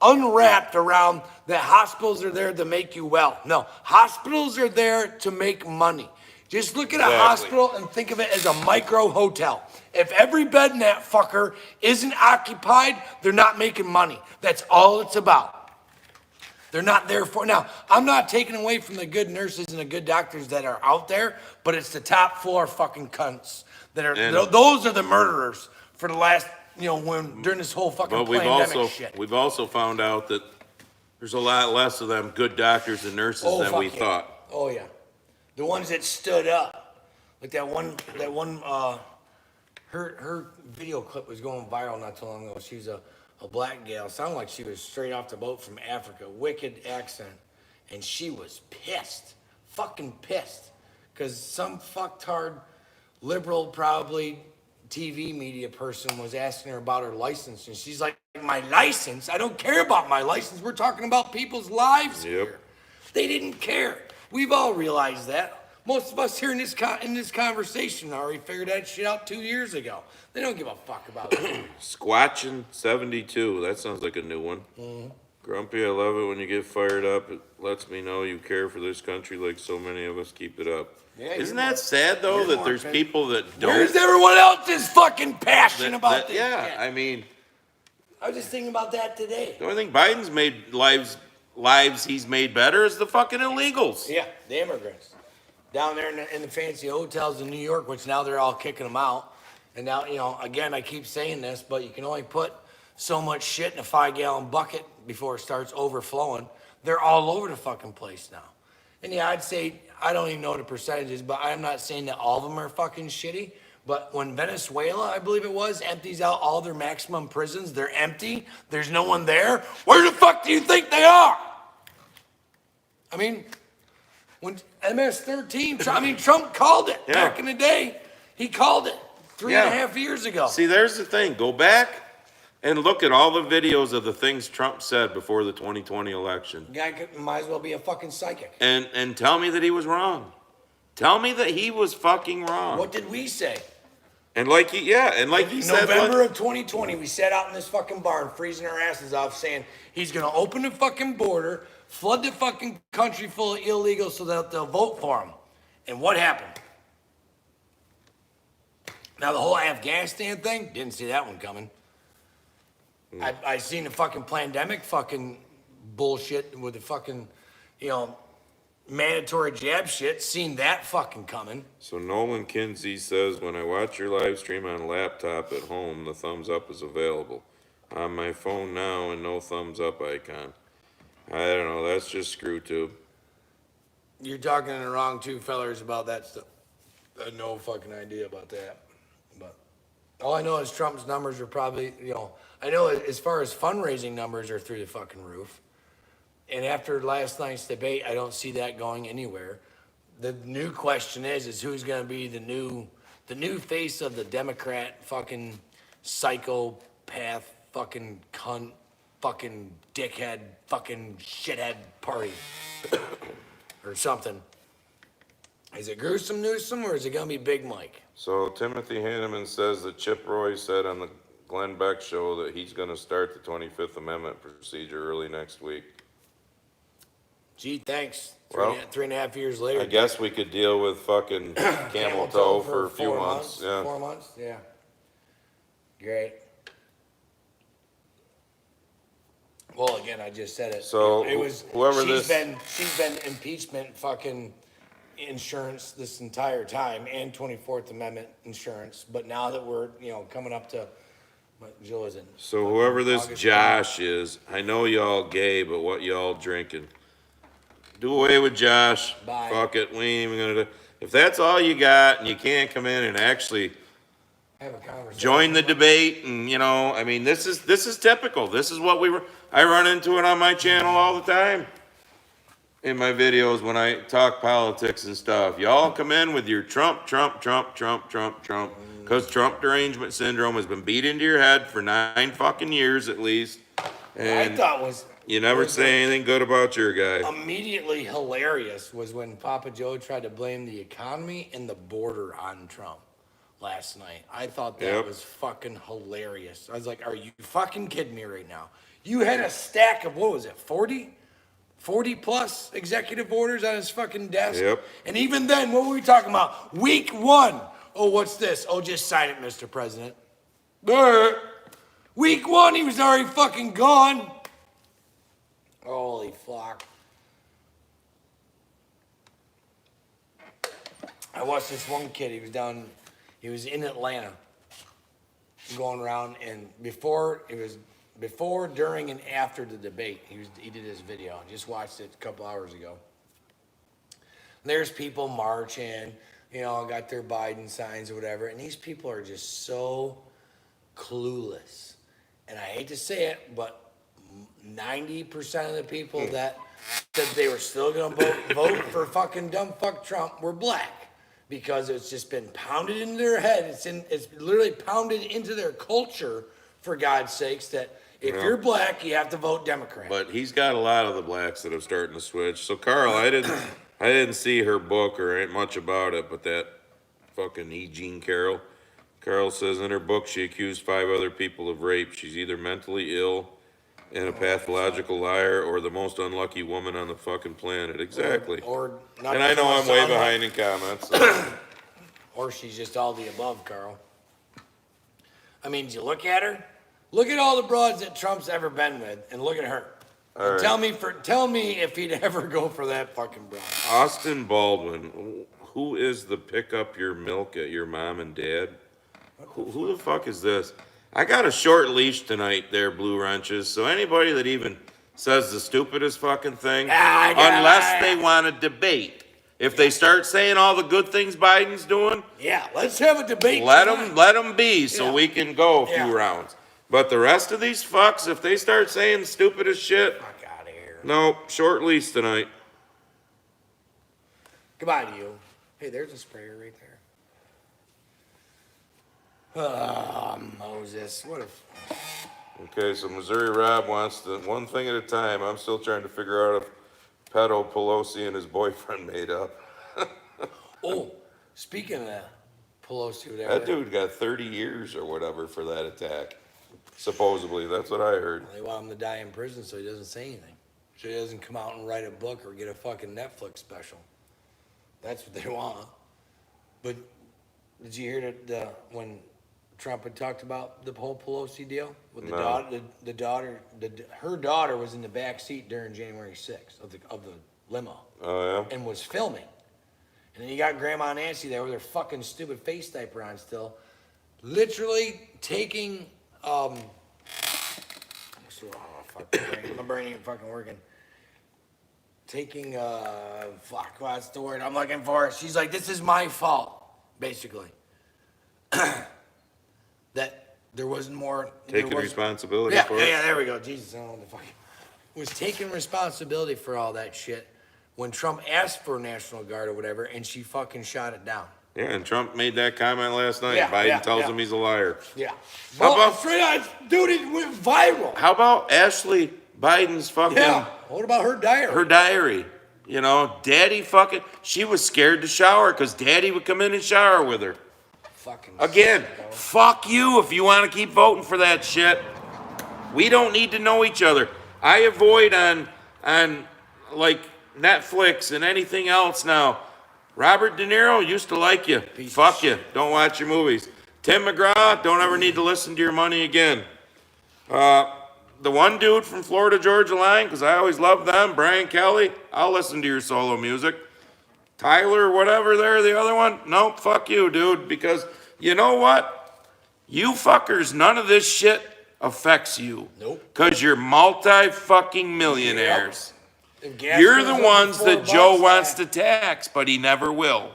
unwrapped around that hospitals are there to make you well. No, hospitals are there to make money. Just look at a hospital and think of it as a micro hotel. If every bed in that fucker isn't occupied, they're not making money. That's all it's about. They're not there for. Now, I'm not taking away from the good nurses and the good doctors that are out there, but it's the top floor fucking cunts that are. Those are the murderers for the last, during this whole fucking pandemic shit. We've also found out that there's a lot less of them good doctors and nurses than we thought. Oh yeah, the ones that stood up, like that one. Her video clip was going viral not too long ago. She's a black gal, sounded like she was straight off the boat from Africa, wicked accent, and she was pissed, fucking pissed, because some fucktard liberal, probably TV media person was asking her about her license, and she's like, my license? I don't care about my license. We're talking about people's lives here. They didn't care. We've all realized that. Most of us here in this conversation already figured that shit out 2 years ago. They don't give a fuck about it. Squatchin' 72. That sounds like a new one. Mm-hmm. Grumpy, I love it when you get fired up. It lets me know you care for this country like so many of us. Keep it up. Yeah, Isn't that sad, though, that there's people that don't? Where's everyone else's fucking passion about this? Yeah, I mean. I was just thinking about that today. The only thing Biden's made lives he's made better is the fucking illegals. Yeah, the immigrants. Down there in the fancy hotels in New York, which now they're all kicking them out. And now, again, I keep saying this, but you can only put so much shit in a 5-gallon bucket before it starts overflowing. They're all over the fucking place now. And yeah, I'd say, I don't even know the percentages, but I'm not saying that all of them are fucking shitty. But when Venezuela, I believe it was, empties out all their maximum prisons, they're empty, there's no one there. Where the fuck do you think they are? I mean, when MS-13, Trump called it back in the day. He called it 3.5 years ago. See, there's the thing. Go back and look at all the videos of the things Trump said before the 2020 election. Guy might as well be a fucking psychic. And tell me that he was wrong. Tell me that he was fucking wrong. What did we say? And like he said, November of 2020, we sat out in this fucking barn, freezing our asses off, saying he's gonna open the fucking border, flood the fucking country full of illegals so that they'll vote for him. And what happened? Now the whole Afghanistan thing, didn't see that one coming. I seen the fucking pandemic fucking bullshit with the fucking, mandatory jab shit, seen that fucking coming. So Nolan Kinsey says, when I watch your live stream on a laptop at home, the thumbs up is available. on my phone now and no thumbs up icon. I don't know. That's just screw tube. You're talking to the wrong two fellers about that stuff. I had no fucking idea about that. But all I know is Trump's numbers are probably, I know as far as fundraising numbers are through the fucking roof. And after last night's debate, I don't see that going anywhere. The new question is who's going to be the new face of the Democrat fucking psychopath fucking cunt fucking dickhead fucking shithead party or something. Is it Gruesome Newsom or is it going to be Big Mike? So Timothy Hanneman says that Chip Roy said on the Glenn Beck show that he's going to start the 25th Amendment procedure early next week. Gee, thanks. Well, 3.5 years later. I guess we could deal with fucking camel toe for a few months. Yeah. 4 months? Yeah. Great. Well, again, I just said it. So it was she's been impeachment fucking insurance this entire time and 24th Amendment insurance. But now that we're coming up to what Jill isn't. So whoever this August Josh is, I know y'all gay, but what y'all drinking? Do away with Josh. Bye. Fuck it. We ain't even gonna do. If that's all you got and you can't come in and actually have a conversation. Join the debate, and I mean, this is typical. This is what I run into it on my channel all the time. In my videos when I talk politics and stuff, y'all come in with your Trump, because Trump derangement syndrome has been beat into your head for 9 fucking years at least. And I thought was you never say anything good about your guy. immediately hilarious was when Papa Joe tried to blame the economy and the border on Trump last night. I thought that was fucking hilarious. I was like, are you fucking kidding me right now? You had a stack of, what was it, 40 plus executive orders on his fucking desk? Yep. And even then, what were we talking about? Week 1. Oh, what's this? Oh, just sign it, Mr. President. Week 1, he was already fucking gone. Holy fuck. I watched this one kid, he was in Atlanta going around, and before, during, and after the debate, he did his video. I just watched it a couple hours ago. There's people marching, got their Biden signs or whatever, and these people are just so clueless. And I hate to say it, but 90% of the people that said they were still going to vote for fucking dumb fuck Trump were black, because it's just been pounded into their head. It's literally pounded into their culture, for God's sakes, that if you're black, you have to vote Democrat. But he's got a lot of the blacks that are starting to switch. So Carl, I didn't see her book or ain't much about it, but that fucking E. Jean Carroll. Carl says in her book she accused 5 other people of rape. She's either mentally ill and a pathological liar or the most unlucky woman on the fucking planet. Exactly. Or not. And I know I'm way behind in comments. So. Or she's just all the above, Carl. I mean, did you look at her? Look at all the broads that Trump's ever been with, and look at her. All right. Tell me if he'd ever go for that fucking broad. Austin Baldwin, who is the pick up your milk at your mom and dad? Who the fuck is this? I got a short leash tonight there, Blue Wrenches, so anybody that even says the stupidest fucking thing, unless they want to debate. If they start saying all the good things Biden's doing, let's have a debate. Let them be so we can go a few rounds. But the rest of these fucks, if they start saying the stupidest shit, fuck out of here. No, short leash tonight. Goodbye to you. Hey, there's a sprayer right there. Moses, what if... Okay, so Missouri Rob wants to, one thing at a time. I'm still trying to figure out if Pedo Pelosi and his boyfriend made up. Oh, speaking of that, Pelosi, whatever. That dude got 30 years or whatever for that attack. Supposedly, that's what I heard. They want him to die in prison so he doesn't say anything. So he doesn't come out and write a book or get a fucking Netflix special. That's what they want. But did you hear that when Trump had talked about the whole Pelosi deal with the daughter? Her daughter was in the back seat during January 6th of the limo. Oh yeah. And was filming. And then you got Grandma Nancy there with her fucking stupid face diaper on still, literally taking So, oh, fuck, my brain ain't fucking working. Taking, fuck, what's the word I'm looking for? She's like, this is my fault, basically. That there wasn't more. Taking responsibility Yeah, for yeah, it. yeah, there we go. Jesus, I don't know what the fuck. Was taking responsibility for all that shit when Trump asked for National Guard or whatever, and she fucking shot it down. Yeah, and Trump made that comment last night. Yeah, Biden yeah, tells yeah. him he's a liar. Yeah. How Well, about- straight on, dude, it went viral. How about Ashley Biden's fucking Yeah. What about her diary? her diary? You know, Daddy fucking. She was scared to shower because Daddy would come in and shower with her. Fucking Again, sicko. fuck you if you want to keep voting for that shit. We don't need to know each other. I avoid on like Netflix and anything else now. Robert De Niro used to like you. Piece of Fuck you. Don't watch your movies. Tim McGraw, don't ever need to listen to your money again. The one dude from Florida Georgia Line, because I always love them, Brian Kelly, I'll listen to your solo music. Tyler, whatever there, the other one, nope, fuck you, dude, because you know what? You fuckers, none of this shit affects you. Nope. Because you're multi-fucking millionaires. If gas You're goes the up to ones that $4, Joe wants to tax, but he never will.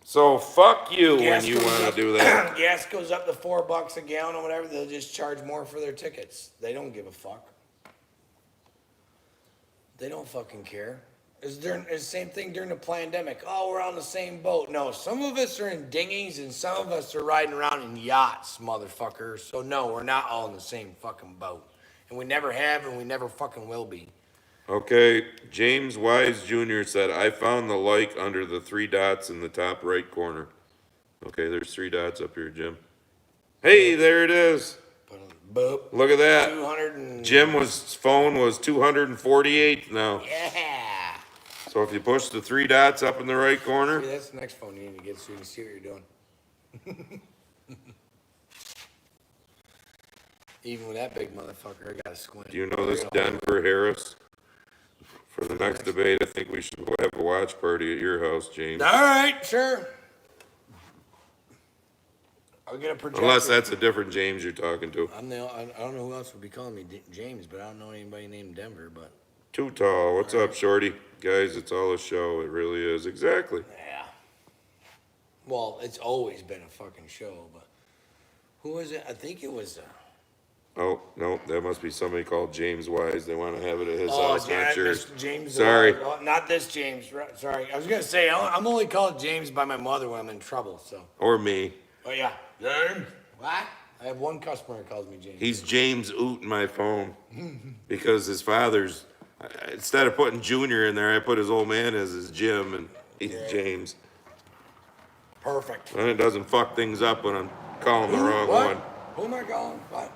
So fuck you when gas you goes want up- to do that. Gas goes up to $4 a gallon or whatever, they'll just charge more for their tickets. They don't give a fuck. They don't fucking care. It's the same thing during the pandemic. Oh, we're on the same boat. No, some of us are in dinghies and some of us are riding around in yachts, motherfuckers. So no, we're not all in the same fucking boat. And we never have and we never fucking will be. Okay, James Wise Jr. said, I found the like under the 3 dots in the top right corner. Okay, there's 3 dots up here, Jim. Hey, there it is. Boop. Look at that. 200 and... Jim's phone was 248 now. Yeah. So if you push the 3 dots up in the right corner, See, that's the next phone you need to get so you can see what you're doing. Even with that big motherfucker, I gotta squint. do you know this Denver Harris? For the next debate, I think we should have a watch party at your house, James. All right, sure. I'll get a projector. Unless that's a different James you're talking to. I don't know who else would be calling me James, but I don't know anybody named Denver, but Too tall. What's up, Shorty? Guys, it's all a show. It really is. Exactly. yeah. Well, it's always been a fucking show, but who was it? I think it was, Oh, no, that must be somebody called James Wise. They want to have it at his oh, house, not yours. Mr. James. Sorry. Oh, not this James. Sorry. I was going to say, I'm only called James by my mother when I'm in trouble, so. Or me. Oh, yeah. James. What? I have one customer that calls me James. He's James Oot in my phone because his father's, instead of putting Junior in there, I put his old man as his Jim and he's James. Perfect. And it doesn't fuck things up when I'm calling the wrong What? one. Who am I calling? What?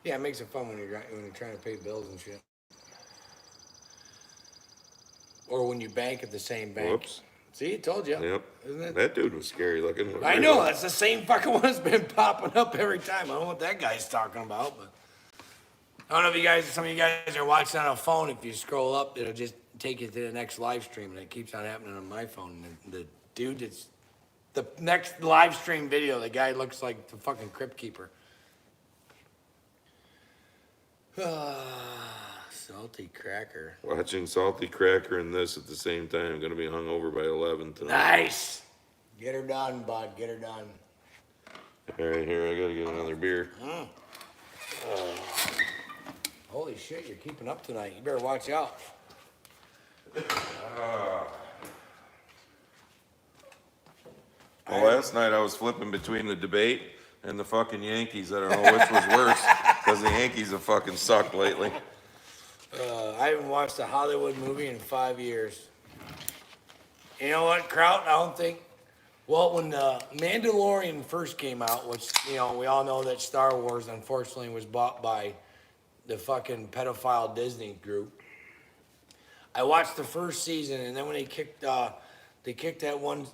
Yeah, it makes it fun when you're trying to pay bills and shit. Or when you bank at the same bank. Whoops. See, I told you. Yep. Isn't it? That dude was scary looking. I know, that's the same fucking one that's been popping up every time. I don't know what that guy's talking about, but I don't know if you guys, some of you guys are watching on a phone. If you scroll up, it'll just take you to the next live stream, and it keeps on happening on my phone. And the dude that's, the next live stream video, the guy looks like the fucking crypt keeper. Salty cracker. Watching Salty Cracker and this at the same time. I'm going to be hung over by 11 tonight. Nice. Get her done, bud. Get her done. All right, here, I got to get another beer. Holy shit, you're keeping up tonight. You better watch out. Well, last night I was flipping between the debate and the fucking Yankees. I don't know which was worse because the Yankees have fucking sucked lately. I haven't watched a Hollywood movie in 5 years. You know what, Kraut? I don't think. Well, when the Mandalorian first came out, which, you know, we all know that Star Wars, unfortunately, was bought by the fucking pedophile Disney group. I watched the first season, and then when they kicked that one,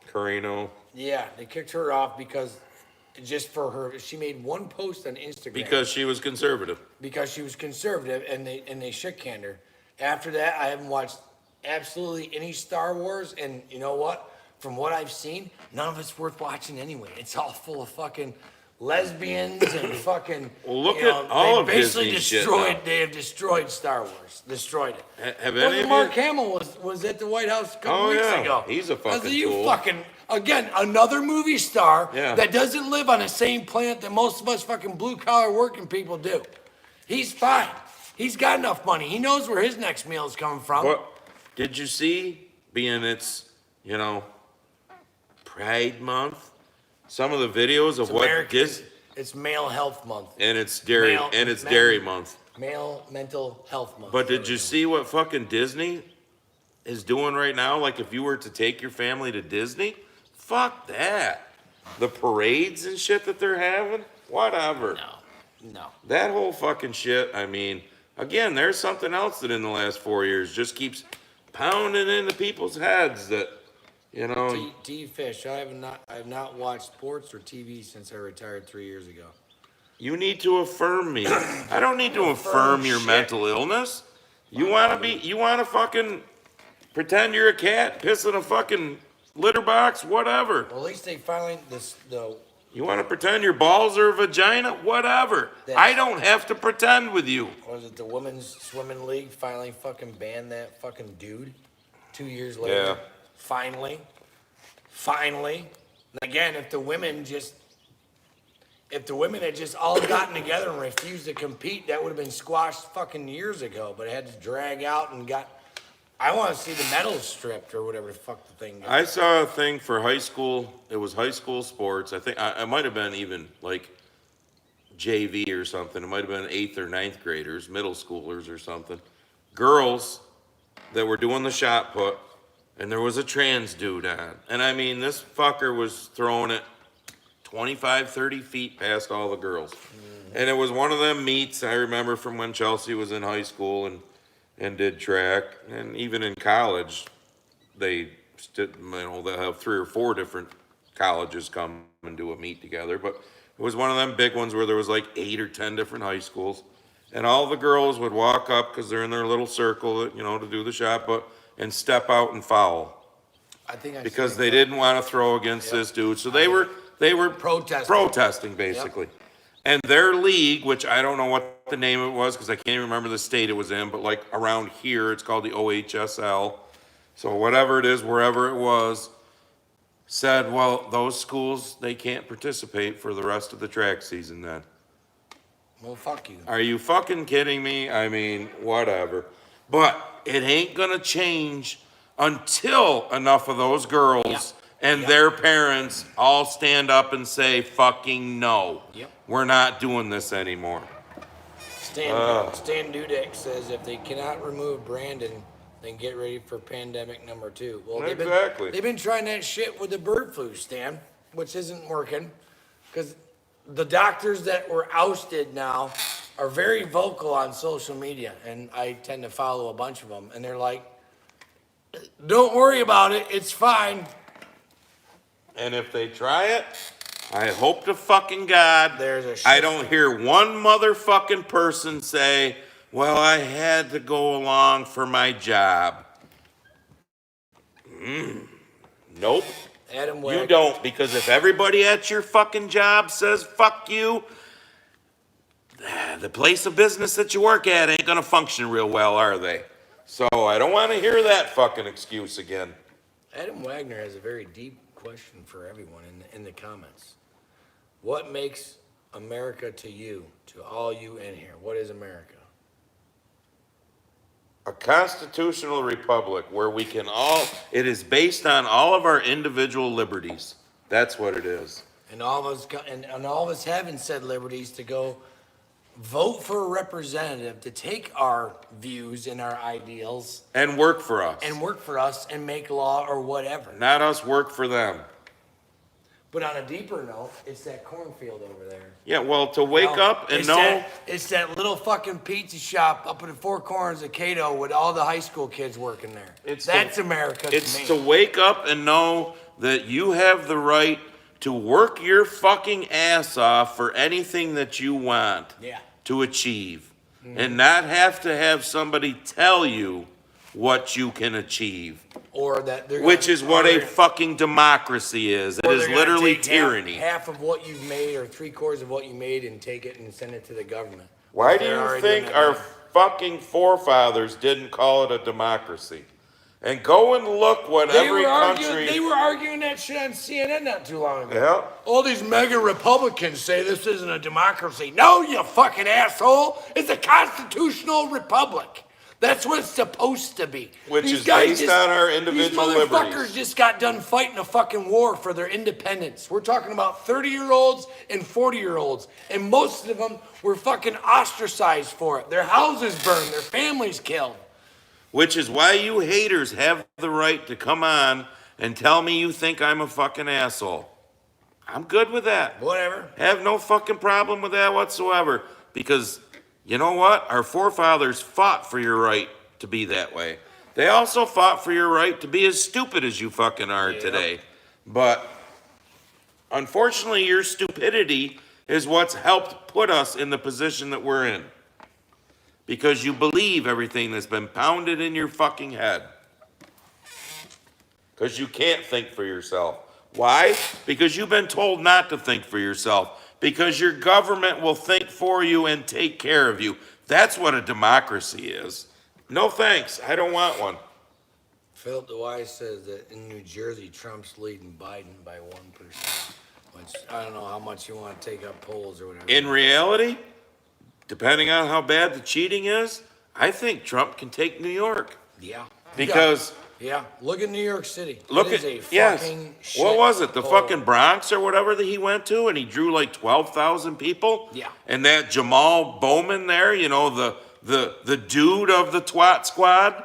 Carino. yeah, they kicked her off because just for her, she made one post on Instagram. Because she was conservative. Because she was conservative, and they shit canned her. After that, I haven't watched absolutely any Star Wars, and you know what? from what I've seen, none of it's worth watching anyway. It's all full of fucking lesbians and fucking. Well, look at all of Disney shit now. They have destroyed Star Wars. Destroyed it. Have any of Mark you? Hamill was at the White House a couple weeks ago. He's a fucking I said, you fool. fucking, again, another movie star Yeah. that doesn't live on the same planet that most of us fucking blue collar working people do. He's fine. He's got enough money. He knows where his next meal is coming from. What did you see? Being it's Pride Month. Some of the videos of It's Male Health Month. And it's Dairy Month. Male Mental Health Month. But did you see what fucking Disney is doing right now? Like if you were to take your family to Disney, fuck that. The parades and shit that they're having, whatever. No. That whole fucking shit, I mean, again, there's something else that in the last 4 years just keeps pounding into people's heads that, T-Fish, I have not watched sports or TV since I retired 3 years ago. You need to affirm me. I don't need to affirm your mental illness. You want to fucking pretend you're a cat, piss in a fucking litter box, whatever. Well, at least they finally, You want to pretend your balls are a vagina, whatever. I don't have to pretend with you. was it the Women's Swimming League finally fucking banned that fucking dude 2 years later? Yeah. Finally. Again, if the women had just all gotten together and refused to compete, that would have been squashed fucking years ago. But it had to drag out and I want to see the medals stripped or whatever the fuck the thing. I saw a thing for high school. It was high school sports. I think it might have been even like JV or something. It might have been 8th or 9th graders, middle schoolers or something. Girls that were doing the shot put, and there was a trans dude on. And I mean, this fucker was throwing it 25, 30 feet past all the girls. And it was one of them meets I remember from when Chelsea was in high school and did track. And even in college, they'll have 3 or 4 different colleges come and do a meet together. But it was one of them big ones where there was like 8 or 10 different high schools. And all the girls would walk up because they're in their little circle, to do the shot put, and step out and foul. Because they didn't want to throw against this dude. So they were protesting basically. Yep. And their league, which I don't know what the name of it was because I can't even remember the state it was in, but like around here, it's called the OHSL. So whatever it is, wherever it was, said, well, those schools, they can't participate for the rest of the track season then. Well, fuck you. Are you fucking kidding me? I mean, whatever. But it ain't gonna change until enough of those girls and their parents all stand up and say, fucking no. Yep. We're not doing this anymore. Stan Dudek says if they cannot remove Brandon, then get ready for pandemic number 2. Well, they've been trying that shit with the bird flu, Stan, which isn't working because the doctors that were ousted now are very vocal on social media, and I tend to follow a bunch of them, and they're like, don't worry about it, it's fine. And if they try it, I hope to fucking God I don't hear one motherfucking person say, well, I had to go along for my job. Nope. Adam Wagner. You don't, because if everybody at your fucking job says fuck you, the place of business that you work at ain't gonna function real well, are they? So I don't want to hear that fucking excuse again. Adam Wagner has a very deep question for everyone in the comments. What makes America to you, to all you in here? What is America? A constitutional republic where we can it is based on all of our individual liberties. That's what it is. And all of us having said liberties to go vote for a representative to take our views and our ideals. And work for us. And make law or whatever. Not us work for them. But on a deeper note, it's that cornfield over there. Yeah, well, to wake up and know... It's that little fucking pizza shop up in the four corners of Cato with all the high school kids working there. That's America to me. It's to wake up and know that you have the right to work your fucking ass off for anything that you want to achieve. And not have to have somebody tell you what you can achieve. Or that they're Which gonna, is what or a they're- fucking democracy is. It or is they're gonna literally take tyranny. half of what you've made or 3/4 of what you made and take it and send it to the government. Why do They're you already doing think that our now. fucking forefathers didn't call it a democracy? And go and look what every country. They were arguing that shit on CNN not too long ago. Yeah. All these mega Republicans say this isn't a democracy. No, you fucking asshole. It's a constitutional republic. That's what it's supposed to be. Which These is guys based on our individual These motherfuckers liberties. just got done fighting a fucking war for their independence. We're talking about 30-year-olds and 40-year-olds. And most of them were fucking ostracized for it. Their houses burned, their families killed. Which is why you haters have the right to come on and tell me you think I'm a fucking asshole. I'm good with that. Whatever. Have no fucking problem with that whatsoever. Because you know what? Our forefathers fought for your right to be that way. They also fought for your right to be as stupid as you fucking are today. But unfortunately, your stupidity is what's helped put us in the position that we're in. Because you believe everything that's been pounded in your fucking head. Because you can't think for yourself. Why? Because you've been told not to think for yourself. Because your government will think for you and take care of you. That's what a democracy is. No thanks. I don't want one. Philip DeWise says that in New Jersey, Trump's leading Biden by 1%. Which I don't know how much you want to take up polls or whatever. In reality, depending on how bad the cheating is, I think Trump can take New York. Yeah. Because Yeah. Look at New York City. look It at, is a yes, fucking what was it? The shithole. fucking Bronx or whatever that he went to, and he drew like 12,000 people? Yeah. And that Jamal Bowman there, you know, the dude of the twat squad,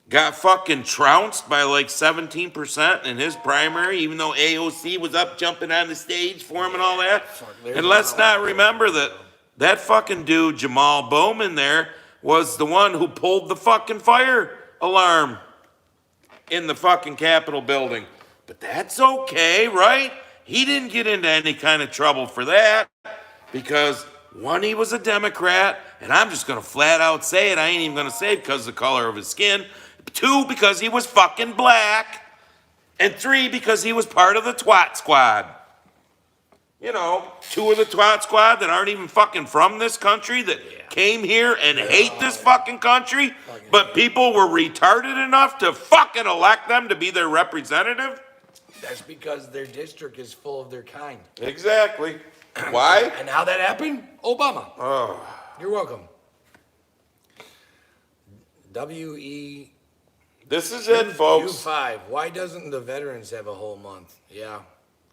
got fucking trounced by like 17% in his primary, even though AOC was up jumping on the stage for him and all that. And let's not remember that that fucking dude, Jamal Bowman there, was the one who pulled the fucking fire alarm in the fucking Capitol building. But that's okay, right? He didn't get into any kind of trouble for that because one, he was a Democrat, and I'm just gonna flat out say it. I ain't even gonna say it because of the color of his skin. Two, because he was fucking black. And three, because he was part of the twat squad. You know, two of the twat squad that aren't even fucking from this country that came here and hate this fucking country, but people were retarded enough to fucking elect them to be their representative. That's because their district is full of their kind. Exactly. Why? And how that happened? Obama. Oh, You're welcome. W-E... this is it, folks. Q5. Why doesn't the veterans have a whole month? Yeah.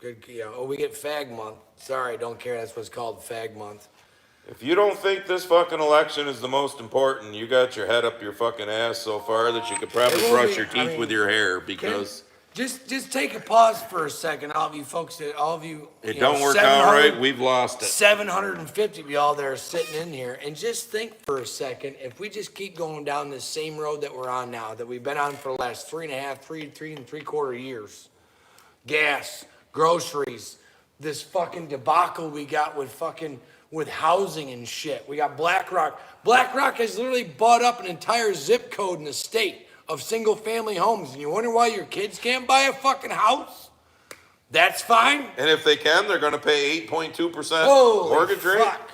Good. Yeah. Oh, we get Fag Month. Sorry, don't care. That's what's called Fag Month. If you don't think this fucking election is the most important, you got your head up your fucking ass so far that you could probably It will brush be- your I teeth mean, with your hair because Just take a pause for a second, all of you folks. All of you. it you know, don't work out 700 right. We've lost it. 750 of y'all that are sitting in here, and just think for a second, if we just keep going down this same road that we're on now, that we've been on for the last 3.5 years, gas, groceries, this fucking debacle we got with housing and shit. We got BlackRock. BlackRock has literally bought up an entire zip code in the state of single family homes, and you wonder why your kids can't buy a fucking house? That's fine. And if they can, they're going to pay 8.2% Holy mortgage rate. fuck.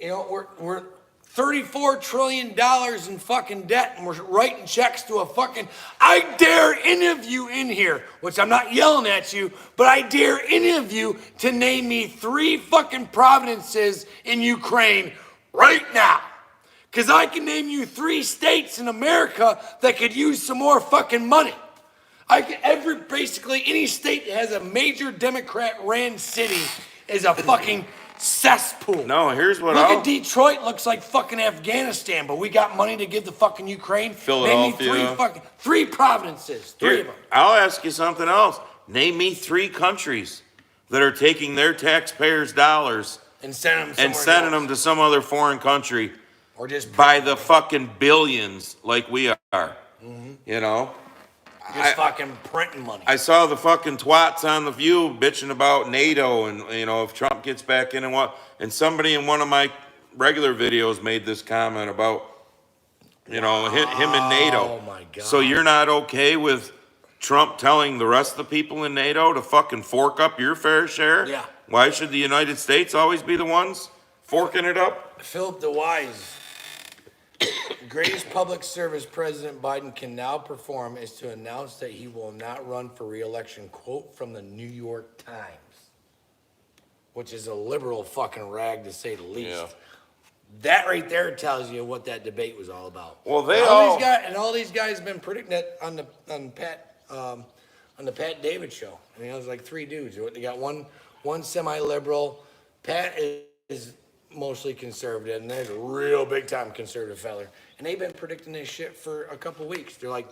You know, we're $34 trillion in fucking debt, and we're writing checks to a fucking... I dare any of you in here, which I'm not yelling at you, but I dare any of you to name me 3 fucking provinces in Ukraine right now. Because I can name you 3 states in America that could use some more fucking money. Basically any state that has a major Democrat-ran city is a fucking cesspool. No, here's what Look I'll... at Detroit, looks like fucking Afghanistan, but we got money to give the fucking Ukraine. Philadelphia. Name me 3 provinces, 3 of Here, them. I'll ask you something else. Name me 3 countries that are taking their taxpayers' dollars And send them and sending them to some other foreign country Or just by the fucking billions like we are. You know? fucking printing money. I saw the fucking twats on The View bitching about NATO and, you know, if Trump gets back in and what. And somebody in one of my regular videos made this comment about You know, him in NATO. Oh my God. So you're not okay with Trump telling the rest of the people in NATO to fucking fork up your fair share? Yeah. Why should the United States always be the ones forking it up? Philip the Wise. Greatest public service President Biden can now perform is to announce that he will not run for re-election. Quote from the New York Times, which is a liberal fucking rag to say the least. Yeah. That right there tells you what that debate was all about. Well, they all these guys have been predicting that on the Pat David show. I mean, it was like three dudes. They got one semi-liberal. Pat is mostly conservative, and there's a real big time conservative feller. And they've been predicting this shit for a couple weeks. They're like,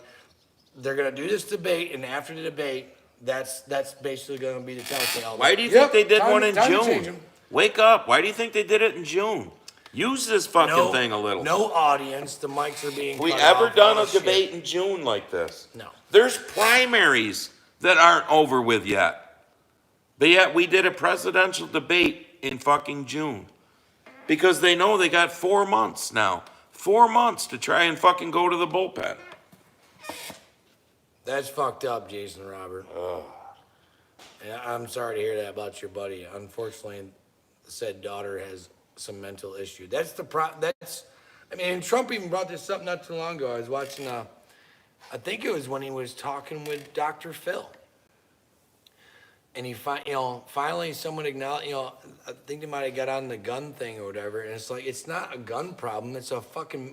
they're gonna do this debate, and after the debate, that's basically gonna be the telltale. Why do you think they did one in time to change June? 'em. Wake up. Why do you think they did it in June? Use this fucking thing a little. No audience. The mics are being. We cut ever off, done all a this shit. debate in June like this? No. There's primaries that aren't over with yet. But yet we did a presidential debate in fucking June. Because they know they got 4 months now. 4 months to try and fucking go to the bullpen. That's fucked up, Jason Robert. Ugh. And I'm sorry to hear that about your buddy. Unfortunately, said daughter has some mental issue. I mean, Trump even brought this up not too long ago. I was watching, I think it was when he was talking with Dr. Phil. And he, finally someone acknowledged, I think they might have got on the gun thing or whatever. And it's like, it's not a gun problem. It's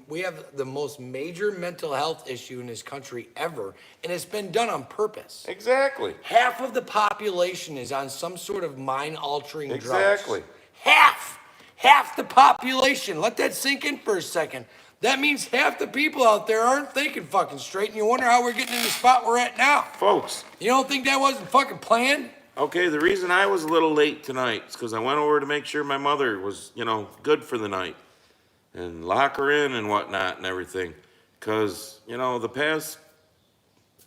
we have the most major mental health issue in this country ever. And it's been done on purpose. Exactly. Half of the population is on some sort of mind-altering drugs. Exactly. Half the population. Let that sink in for a second. That means half the people out there aren't thinking fucking straight, and you wonder how we're getting in the spot we're at now. Folks. You don't think that wasn't fucking planned? Okay, the reason I was a little late tonight is because I went over to make sure my mother was, good for the night. And lock her in and whatnot and everything. Because, the past,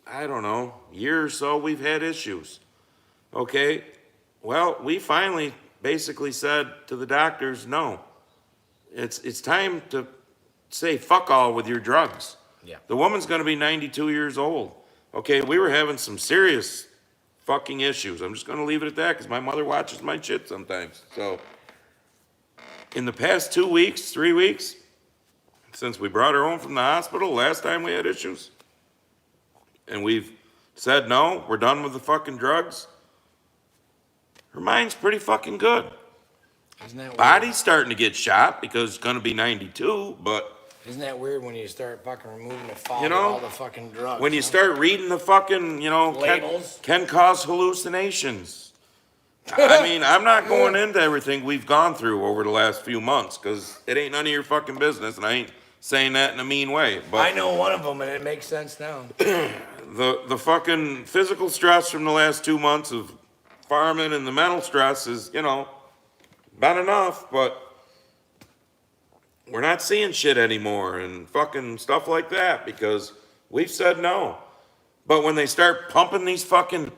I don't know, year or so, we've had issues. Okay? Well, we finally basically said to the doctors, no. It's time to say fuck all with your drugs. Yeah. The woman's going to be 92 years old. Okay, we were having some serious fucking issues. I'm just going to leave it at that because my mother watches my shit sometimes. So, in the past 2 weeks, 3 weeks, since we brought her home from the hospital, last time we had issues, and we've said no, we're done with the fucking drugs, her mind's pretty fucking good. Isn't that weird? Body's starting to get shot because it's going to be 92, but Isn't that weird when you start fucking removing the file You of know, all the fucking drugs? when you start reading the fucking, Labels. can cause hallucinations. I mean, I'm not going into everything we've gone through over the last few months because it ain't none of your fucking business, and I ain't saying that in a mean way. But I know one of them, and it makes sense now. the fucking physical stress from the last 2 months of farming and the mental stress is, bad enough, but we're not seeing shit anymore and fucking stuff like that because we've said no. But when they start pumping these fucking,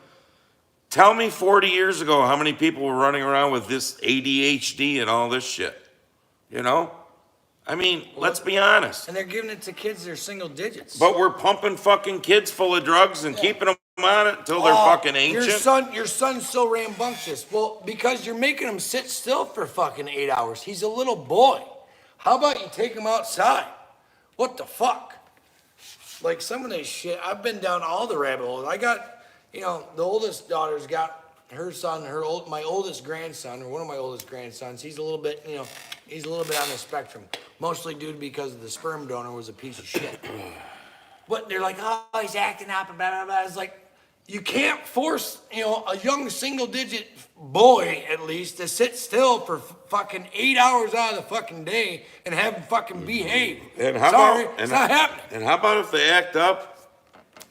tell me 40 years ago how many people were running around with this ADHD and all this shit, I mean, let's be honest. And they're giving it to kids that are single digits. But we're pumping fucking kids full of drugs and keeping them on it until they're fucking ancient. Your son's so rambunctious. Well, because you're making him sit still for fucking 8 hours. He's a little boy. How about you take him outside? What the fuck? Like some of this shit, I've been down all the rabbit holes. I got, the oldest daughter's got her son, my oldest grandson, or one of my oldest grandsons. He's a little bit, he's a little bit on the spectrum. Mostly due to because the sperm donor was a piece of shit. But they're like, oh, he's acting up, and blah, blah, blah. It's like, you can't force, a young single-digit boy, at least, to sit still for fucking 8 hours out of the fucking day and have him fucking behave. And It's not happening. And how about if they act up,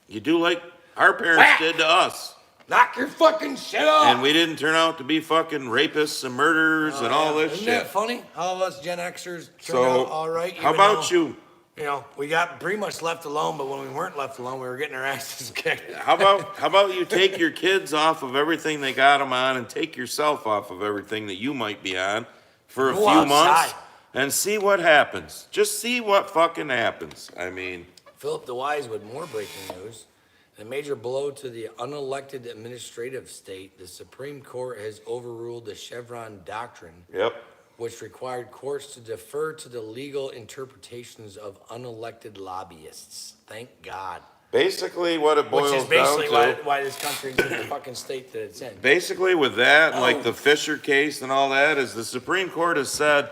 you do like our parents did to us. Knock your fucking shit off. And we didn't turn out to be fucking rapists and murderers and all this Isn't shit. that funny? All of us Gen Xers turned So, out all right. how even about though, you? We got pretty much left alone, but when we weren't left alone, we were getting our asses kicked. How about you take your kids off of everything they got them on and take yourself off of everything that you might be on for a Go few outside. months and see what happens. Just see what fucking happens. I mean, Philip the Wise with more breaking news. A major blow to the unelected administrative state. The Supreme Court has overruled the Chevron doctrine, yep. which required courts to defer to the legal interpretations of unelected lobbyists. Thank God. Basically, what it boils Which is down basically to. why this country is in the fucking state that it's in. Basically, with that, like Oh. the Fisher case and all that, is the Supreme Court has said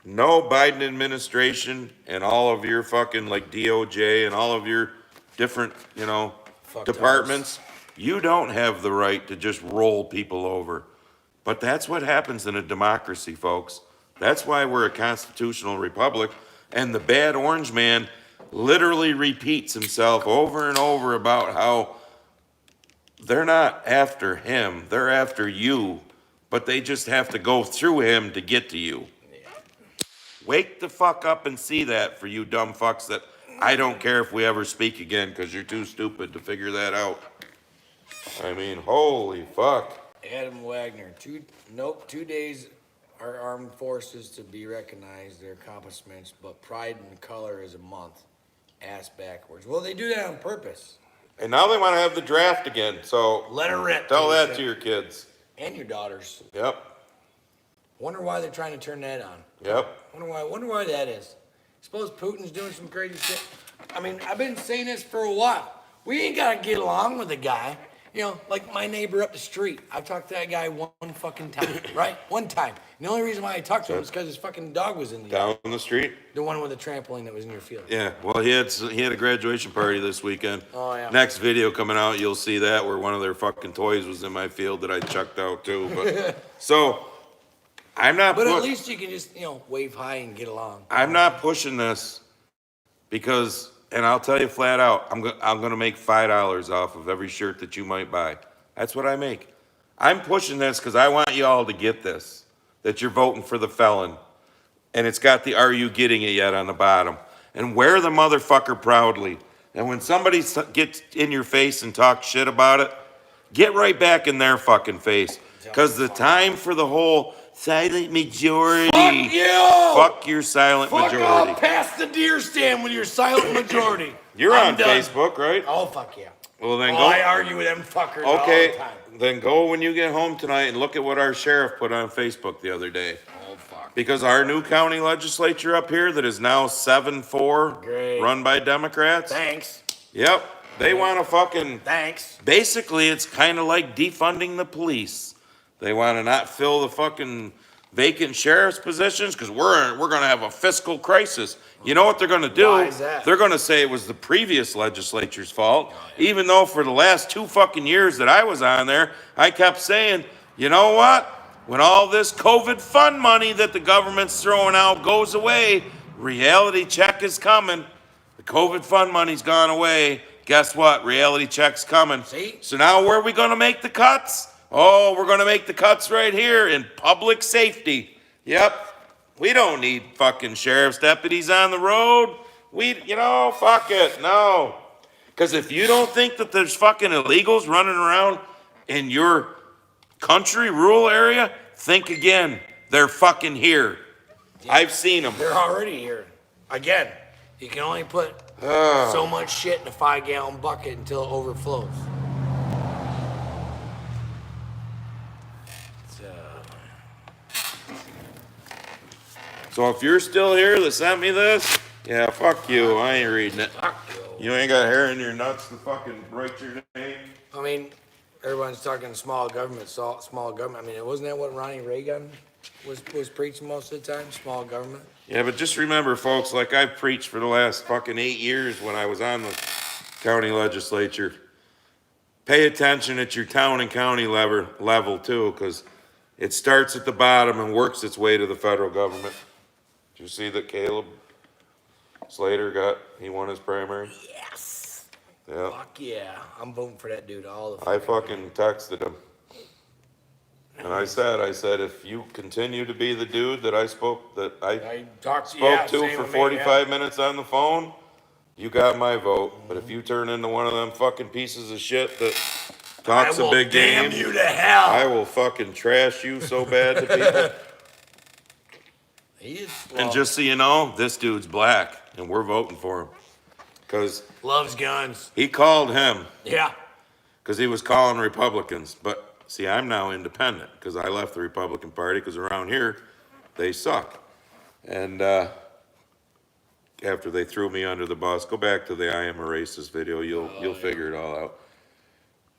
no Biden administration and all of your fucking like DOJ and all of your different, Fucked departments, you don't have the right to just roll people over. But that's what happens in a democracy, folks. That's why we're a constitutional republic. And the bad orange man literally repeats himself over and over about how they're not after him, they're after you, but they just have to go through him to get to you. Wake the fuck up and see that, for you dumb fucks that I don't care if we ever speak again because you're too stupid to figure that out. I mean, holy fuck. Adam Wagner, 2 days our armed forces to be recognized, their accomplishments, but pride and color is a month. Ass backwards. Well, they do that on purpose. And now they want to have the draft again, so Let her rip. tell that Keisha. to your kids. And your daughters. Yep, Wonder why they're trying to turn that on. yep. Wonder why that is. Suppose Putin's doing some crazy shit. I mean, I've been saying this for a while. We ain't gotta get along with the guy. Like my neighbor up the street. I've talked to that guy one fucking time, right? One time. And the only reason why I talked to him is because his fucking dog was in the yard. Down the street? The one with the trampoline that was in your field. Yeah, well, he had a graduation party this weekend. Oh, yeah. Next video coming out, you'll see that, where one of their fucking toys was in my field that I chucked out too. But so I'm not. But at least you can just, wave high and get along. I'm not pushing this because, and I'll tell you flat out, I'm gonna make $5 off of every shirt that you might buy. That's what I make. I'm pushing this because I want you all to get this, that you're voting for the felon, and it's got the "Are you getting it yet?" on the bottom, and wear the motherfucker proudly. And when somebody gets in your face and talks shit about it, get right back in their fucking face, because the time for the whole silent majority. Fuck you! Fuck your silent Fuck majority. off past the deer stand with your silent majority. You're I'm on done. Facebook, right? Oh, fuck yeah. Well, then I go. argue with them fuckers all Okay, the time. then go when you get home tonight and look at what our sheriff put on Facebook the other day. Oh, fuck. Because our new county legislature up here that is now 7-4, Great. run by Democrats. Thanks. Yep, they want to fucking. Thanks. Basically, it's kind of like defunding the police. They want to not fill the fucking vacant sheriff's positions because we're going to have a fiscal crisis. You know what they're going to do? Why is that? They're going to say it was the previous legislature's fault, even though for the last 2 fucking years that I was on there, I kept saying, you know what? When all this COVID fund money that the government's throwing out goes away, reality check is coming. The COVID fund money's gone away. Guess what? Reality check's coming. See? So now where are we going to make the cuts? Oh, we're going to make the cuts right here in public safety. Yep. We don't need fucking sheriff's deputies on the road. Fuck it. No. Because if you don't think that there's fucking illegals running around in your country, rural area, think again. They're fucking here. I've seen them. They're already here. Again, you can only put so much shit in a 5-gallon bucket until it overflows. So if you're still here that sent me this, yeah, fuck you. I ain't reading it. Fuck you. You ain't got hair in your nuts to fucking write your name. I mean, everyone's talking small government, small government. I mean, wasn't that what Ronnie Reagan was preaching most of the time? Small government? Yeah, but just remember, folks, like I've preached for the last fucking 8 years when I was on the county legislature, pay attention at your town and county level too, because it starts at the bottom and works its way to the federal government. Did you see that Caleb Slater he won his primary? Yes. Yeah. Fuck yeah. I'm voting for that dude all the I fucking texted him. And I said, if you continue to be the dude that I spoke to for 45 minutes on the phone, you got my vote. But if you turn into one of them fucking pieces of shit that talks a big game, damn you to hell. I will fucking trash you so bad to people. He is. And just so you know, this dude's black, and we're voting for him. Because loves guns. he called him. Yeah. Because he was calling Republicans. But see, I'm now independent because I left the Republican Party because around here, they suck. And after they threw me under the bus, go back to the I Am a Racist video. You'll figure it all out.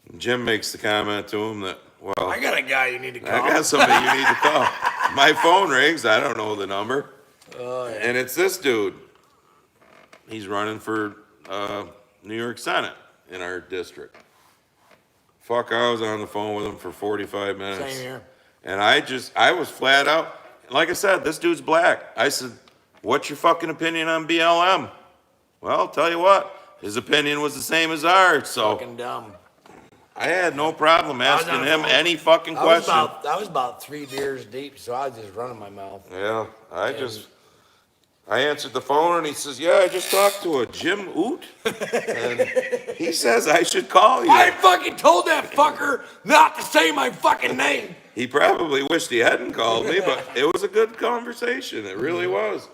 And Jim makes the comment to him that, well, I got a guy you need to call. I got somebody you need to call. My phone rings. I don't know the number. Oh, yeah. And it's this dude. He's running for New York Senate in our district. Fuck, I was on the phone with him for 45 minutes. Same here. And I was flat out. Like I said, this dude's black. I said, what's your fucking opinion on BLM? Well, I'll tell you what, his opinion was the same as ours. So Fucking dumb. I had no problem asking him any fucking I was question. I was about 3 beers deep, so I was just running my mouth. Yeah, I answered the phone and he says, yeah, I just talked to a Jim Oot. And he says I should call you. I fucking told that fucker not to say my fucking name. He probably wished he hadn't called me, but it was a good conversation. It really was.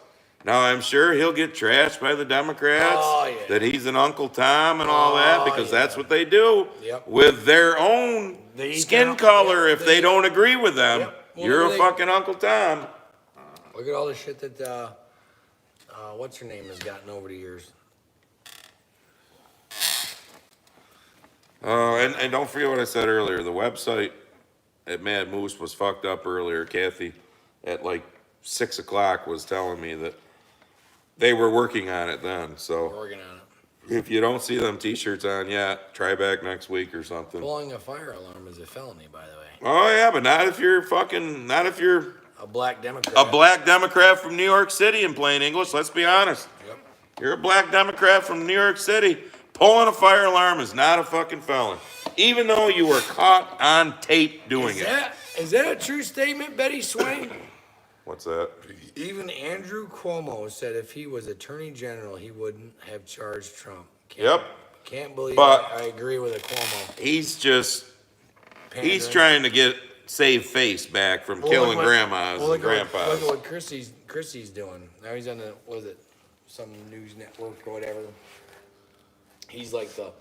Now, I'm sure he'll get trashed by the Democrats, Oh, yeah. that he's an Uncle Tom and all that, because yeah. that's what they do Yep. with their own They eat skin them. color. Yep, If they don't agree with them, Yep. Well, you're a they- fucking Uncle Tom. Look at all the shit that, what's her name has gotten over the years. And don't forget what I said earlier. The website at Mad Moose was fucked up earlier. Kathy, at like 6 o'clock, was telling me that they were working on it then. So Working on it. if you don't see them T-shirts on yet, try back next week or something. Blowing a fire alarm is a felony, by the way. Oh yeah, but not if you're A black Democrat. a black Democrat from New York City in plain English. Let's be honest. Yep. You're a black Democrat from New York City. Pulling a fire alarm is not a fucking felon, even though you were caught on tape doing it. Is that a true statement, Betty Swain? What's that? Even Andrew Cuomo said if he was Attorney General, he wouldn't have charged Trump. Yep. Can't believe But- I agree with a Cuomo. He's Pandering. trying to save face back from Well, killing look what- grandmas well, and look at grandpas. what Christie's doing. Now he's on some news network or whatever. He's like the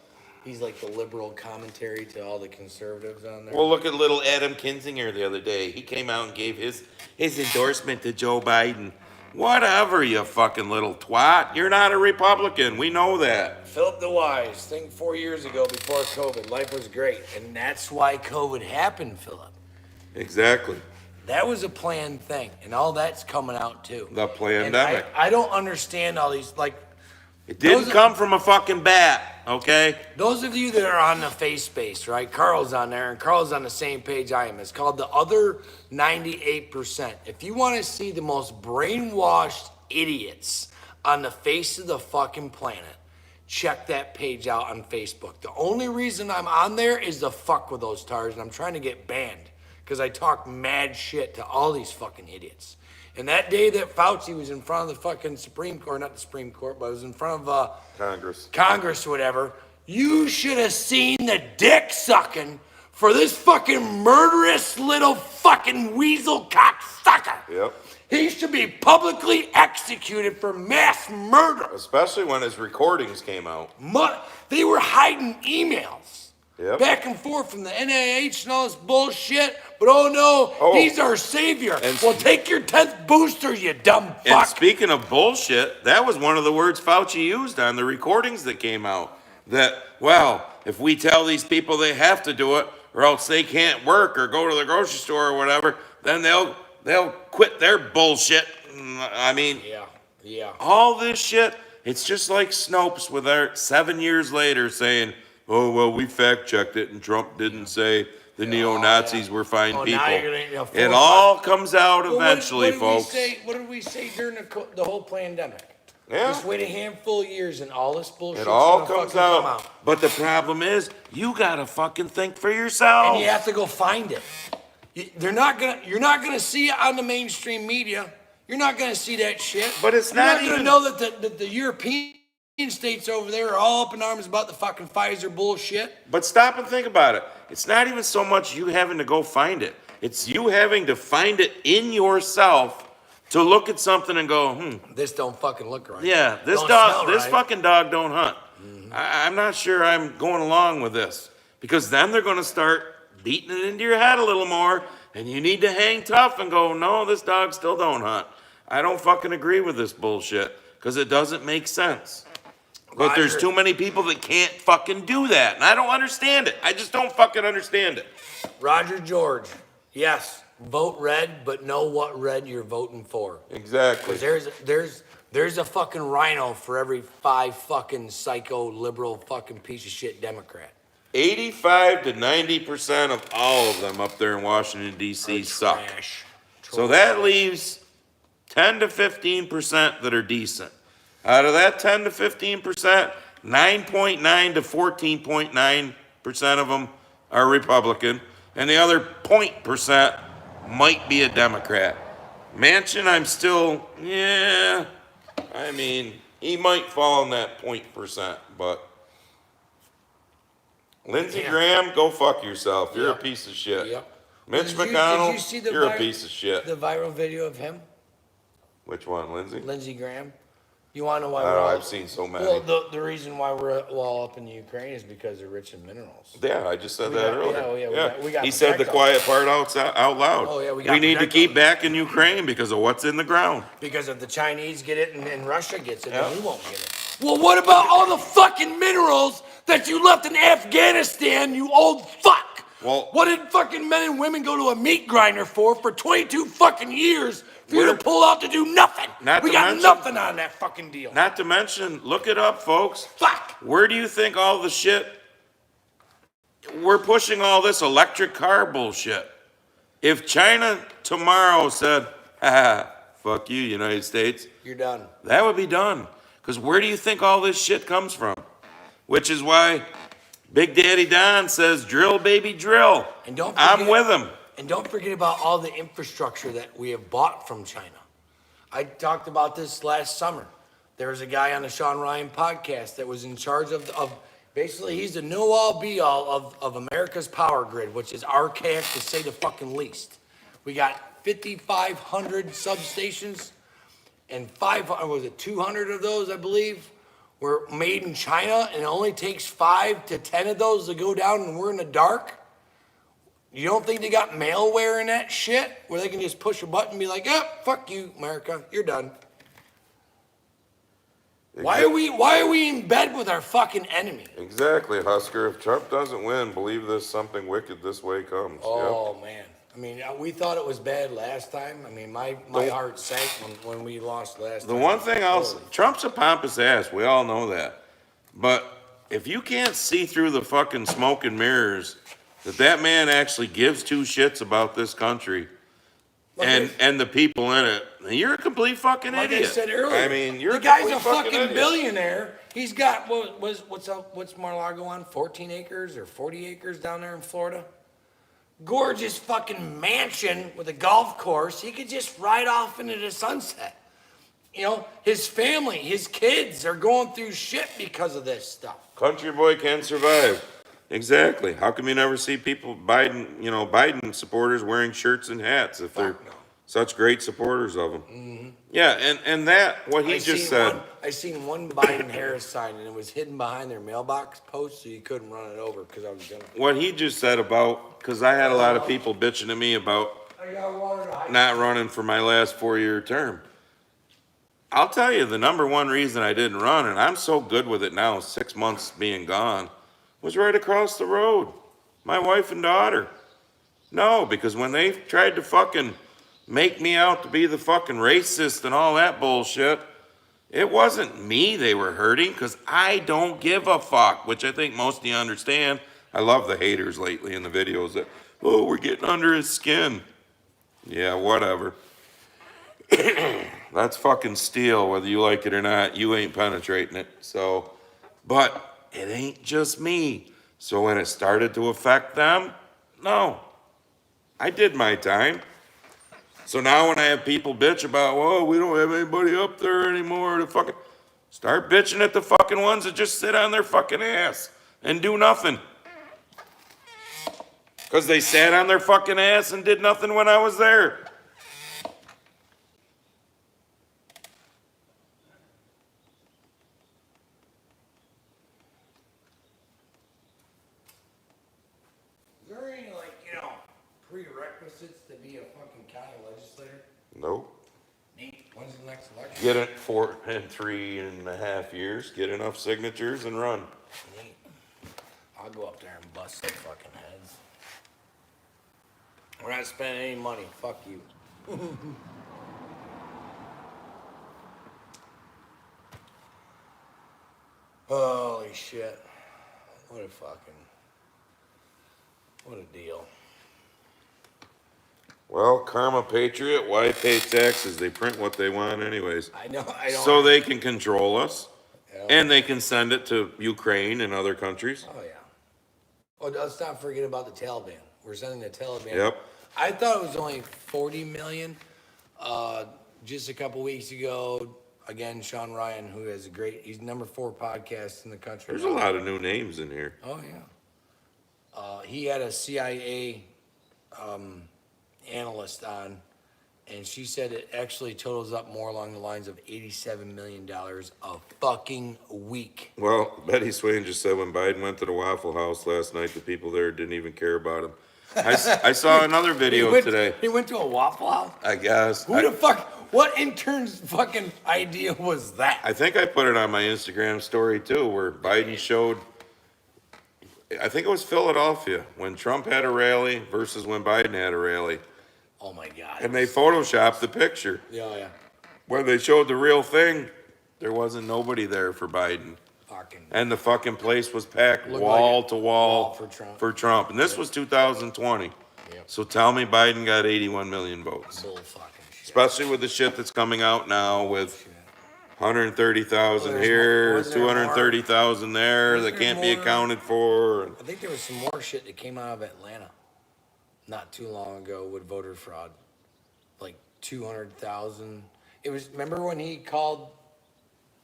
liberal commentary to all the conservatives on there. Well, look at little Adam Kinzinger the other day. He came out and gave his endorsement to Joe Biden. Whatever, you fucking little twat. You're not a Republican. We know that. Philip the Wise, think 4 years ago before COVID, life was great. And that's why COVID happened, Philip. Exactly. That was a planned thing. And all that's coming out too. The And pandemic. I don't understand all these, like, It didn't those- come from a fucking bat, okay? those of you that are on the face space, right? Carl's on there, and Carl's on the same page I am. It's called The Other 98%. If you want to see the most brainwashed idiots on the face of the fucking planet, check that page out on Facebook. The only reason I'm on there is to fuck with those tars, and I'm trying to get banned because I talk mad shit to all these fucking idiots. And that day that Fauci was in front of the fucking Supreme Court, not the Supreme Court, but was in front of Congress or whatever, you should have seen the dick sucking for this fucking murderous little fucking weasel cocksucker. Yep. He should be publicly executed for mass murder. Especially when his recordings came out. They were hiding emails. Yep. Back and forth from the NIH and all this bullshit, but oh no, he's our savior. And- Well, take your 10th booster, you dumb fuck. And speaking of bullshit, that was one of the words Fauci used on the recordings that came out. That, well, if we tell these people they have to do it, or else they can't work or go to the grocery store or whatever, then they'll quit their bullshit. I mean, Yeah. all this shit, it's just like Snopes with our 7 years later saying, oh, well, we fact checked it and Trump didn't say the neo-Nazis were fine Oh, people. now you're gonna, It all comes out Well, eventually, what folks. What did we say during the whole pandemic? Yeah. Just wait a handful of years and all this bullshit. It all comes out. But the problem is, you gotta fucking think for yourself. And you have to go find it. You're not gonna see it on the mainstream media. You're not gonna see that shit. But it's You're not not gonna even- know that the European states over there are all up in arms about the fucking Pfizer bullshit. But stop and think about it. It's not even so much you having to go find it. It's you having to find it in yourself to look at something and go, This don't fucking look right. yeah, this Don't dog, smell this right. fucking dog don't hunt. I'm not sure I'm going along with this, because then they're going to start beating it into your head a little more, and you need to hang tough and go, no, this dog still don't hunt. I don't fucking agree with this bullshit, because it doesn't make sense. But there's Roger. too many people that can't fucking do that, and I don't understand it. I just don't fucking understand it. Roger George, yes, vote red, but know what red you're voting for. Exactly. Because there's a fucking rhino for every 5 fucking psycho liberal fucking piece of shit Democrat. 85 to 90% of all of them up there in Washington, D.C. suck. Trash. So that leaves 10 to 15% that are decent. Out of that 10 to 15%, 9.9 to 14.9% of them are Republican, and the other 0% might be a Democrat. Manchin, I'm still, yeah, I mean, he might fall in that 0%, but Lindsey Yeah. Graham, go fuck yourself. You're a Yep. piece of shit. Yep. Mitch Did you McConnell, see the you're a piece of shit. The viral video of him, Which one, Lindsey? Lindsey Graham. You want to know why I we're don't know, all, I've seen so many. Well, the reason why we're all up in the Ukraine is because they're rich in minerals. Yeah, I just said We that got- earlier. yeah, oh, yeah, we got He said the protect quiet part out loud. Oh, yeah, we got We need to protect keep them. back in Ukraine because of what's in the ground. Because if the Chinese get it and Russia gets it, Yeah. then we won't get it. Well, what about all the fucking minerals that you left in Afghanistan, you old fuck? Well- what did fucking men and women go to a meat grinder for 22 fucking years for you Where- to pull out to do nothing? Not We to got mention- nothing on that fucking deal. Not to mention, look it up, folks. Fuck. Where do you think all the shit, we're pushing all this electric car bullshit. If China tomorrow said, ha, fuck you, United States, You're done. that would be done. Because where do you think all this shit comes from? Which is why Big Daddy Don says, drill, baby, drill. And don't I'm forget- with him. And don't forget about all the infrastructure that we have bought from China. I talked about this last summer. There was a guy on the Sean Ryan podcast that was in charge of basically, he's the know-all be-all of America's power grid, which is archaic to say the fucking least. We got 5,500 substations, and 200 of those, I believe, were made in China, and it only takes 5 to 10 of those to go down, and we're in the dark. You don't think they got malware in that shit where they can just push a button and be like, fuck you, America, you're done. Why are we in bed with our fucking enemy? Exactly, Husker. If Trump doesn't win, believe this, something wicked this way comes. Oh man. I mean, we thought it was bad last time. I mean, my heart sank when we lost last time. The one thing Trump's a pompous ass. We all know that. But if you can't see through the fucking smoke and mirrors that man actually gives two shits about this country and the people in it, then you're a complete fucking like idiot. I said earlier, I mean, you're the guy's a complete fucking idiot. billionaire. He's got what's Mar-a-Lago on? 14 acres or 40 acres down there in Florida. Gorgeous fucking mansion with a golf course. He could just ride off into the sunset. You know, his family, his kids are going through shit because of this stuff. Country boy can survive. Exactly. How come you never see people, Biden supporters wearing shirts and hats if they're Fuck no. such great supporters of him? Yeah, and that, what he just said. I seen one Biden Harris sign and it was hidden behind their mailbox post, so you couldn't run it over because I was gonna. What he just said about, because I had a lot of people bitching to me about I got water to hide. not running for my last 4-year term. I'll tell you, the number one reason I didn't run, and I'm so good with it now, 6 months being gone, was right across the road. My wife and daughter. No, because when they tried to fucking make me out to be the fucking racist and all that bullshit, it wasn't me they were hurting, because I don't give a fuck, which I think most of you understand. I love the haters lately in the videos that, oh, we're getting under his skin. Yeah, whatever. That's fucking steel, whether you like it or not. You ain't penetrating it. So, but it ain't just me. So when it started to affect them, no, I did my time. So now when I have people bitch about, whoa, we don't have anybody up there anymore to fucking, start bitching at the fucking ones that just sit on their fucking ass and do nothing. Because they sat on their fucking ass and did nothing when I was there. legislator? Nope. Neat. When's the next election? Get it in 3.5 years, get enough signatures and run. Neat. I'll go up there and bust some fucking heads. We're not spending any money. Fuck you. Holy shit. What a deal. Well, karma patriot, why pay taxes? They print what they want anyways. I know, I don't. So they can control us, Yeah. and they can send it to Ukraine and other countries. Oh, yeah. Oh, let's not forget about the Taliban. We're sending the Taliban. Yep. I thought it was only 40 million. Just a couple weeks ago, again, Sean Ryan, who has he's number 4 podcast in the country. There's a lot of new names in here. Oh, yeah. He had a CIA analyst on, and she said it actually totals up more along the lines of $87 million a fucking week. Well, Betty Swain just said when Biden went to the Waffle House last night, the people there didn't even care about him. I saw another video today. He went to a Waffle House? I guess. Who the fuck? What intern's fucking idea was that? I think I put it on my Instagram story too, where Biden showed, I think it was Philadelphia, when Trump had a rally versus when Biden had a rally. Oh my God. And they photoshopped the picture. Yeah, yeah. When they showed the real thing, there wasn't nobody there for Biden. Fucking. And the fucking place was packed Looked wall like to wall for Trump. And this was 2020. Yep. So tell me Biden got 81 million votes. Bull fucking shit. Especially with the shit that's coming out now with Shit. 130,000 Well, here, wasn't there more? 230,000 there Wasn't that there can't be more? accounted for. I think there was some more shit that came out of Atlanta not too long ago with voter fraud. Like 200,000. It was, remember when he called,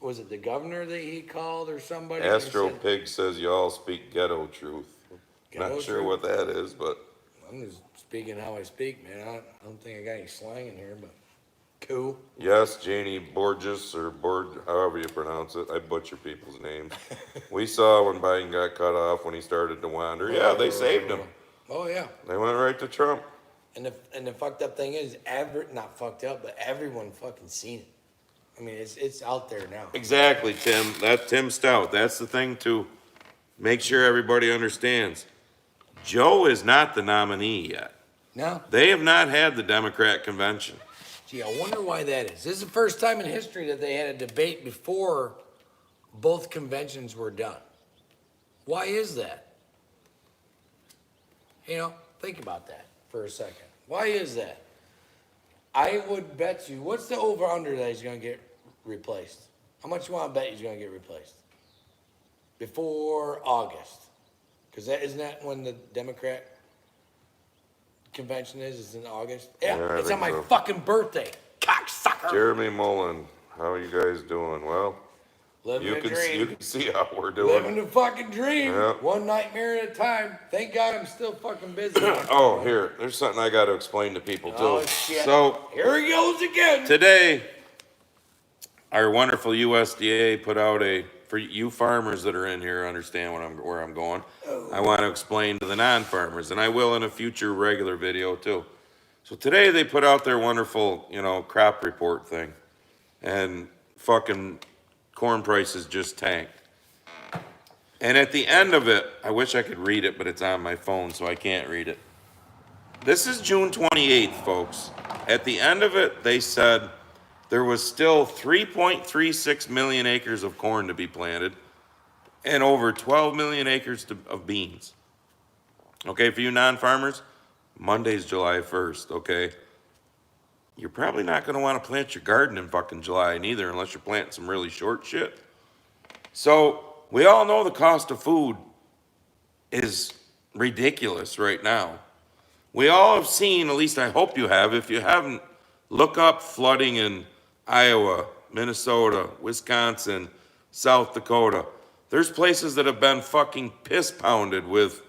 was it the governor that he called or somebody? And he Astro said- Pig says you all speak ghetto truth. Ghetto Not sure truth? what that is, but I'm just speaking how I speak, man. I don't think I got any slang in here, but cool. yes, Janie Borges or however you pronounce it. I butcher people's names. We saw when Biden got cut off when he started to wander. Yeah, they saved him. Oh yeah. They went right to Trump. And the fucked up thing is, not fucked up, but everyone fucking seen it. I mean, it's out there now. Exactly, Tim. That's Tim Stout. That's the thing to make sure everybody understands. Joe is not the nominee yet. No? They have not had the Democrat convention. Gee, I wonder why that is. This is the first time in history that they had a debate before both conventions were done. Why is that? You know, think about that for a second. Why is that? I would bet you, what's the over-under that he's going to get replaced? How much you want to bet he's going to get replaced? Before August. Because isn't that when the Democrat convention is? It's in August? Yeah, Yeah, I it's think on my so. fucking birthday. Cocksucker. Jeremy Mullen, how are you guys doing? Well, Living you a can dream. see how we're Living doing. the fucking dream. Yeah. One nightmare at a time. Thank God I'm still fucking busy. Oh, here, there's something I got to explain to people too. Oh, shit. So Here he goes again. today, our wonderful USDA put out for you farmers that are in here understand where I'm going. I want to explain to the non-farmers, and I will in a future regular video too. So today they put out their wonderful, crop report thing, and fucking corn prices just tanked. And at the end of it, I wish I could read it, but it's on my phone, so I can't read it. This is June 28th, folks. At the end of it, they said there was still 3.36 million acres of corn to be planted and over 12 million acres of beans. Okay, for you non-farmers, Monday's July 1st, okay? You're probably not going to want to plant your garden in fucking July neither unless you're planting some really short shit. So we all know the cost of food is ridiculous right now. We all have seen, at least I hope you have, if you haven't, look up flooding in Iowa, Minnesota, Wisconsin, South Dakota. There's places that have been fucking piss pounded with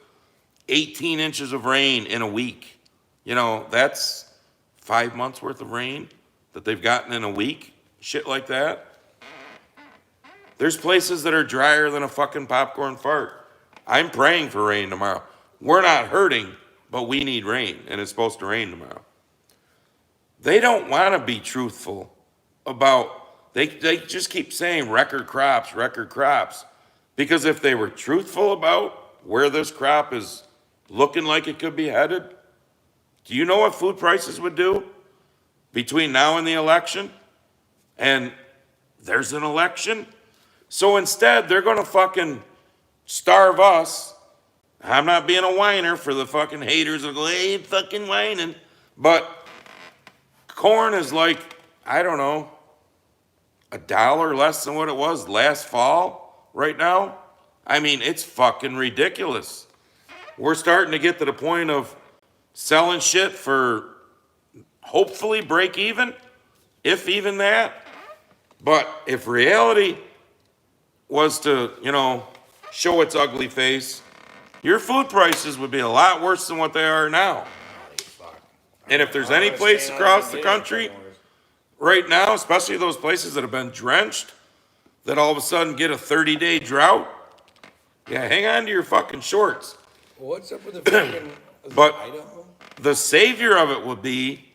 18 inches of rain in a week. That's 5 months worth of rain that they've gotten in a week. Shit like that. There's places that are drier than a fucking popcorn fart. I'm praying for rain tomorrow. We're not hurting, but we need rain, and it's supposed to rain tomorrow. they don't want to be truthful about, they just keep saying record crops, record crops. Because if they were truthful about where this crop is looking like it could be headed, do you know what food prices would do between now and the election? And there's an election. So instead, they're going to fucking starve us. I'm not being a whiner for the fucking haters that go, hey, fucking whining. But corn is like, I don't know, $1 less than what it was last fall right now. I mean, it's fucking ridiculous. We're starting to get to the point of selling shit for hopefully break even, if even that. But if reality was to, show its ugly face, your food prices would be a lot worse than what they are now. And if there's any place across the country right now, especially those places that have been drenched, that all of a sudden get a 30-day drought, yeah, hang on to your fucking shorts. What's up with the fucking But Idaho? the savior of it would be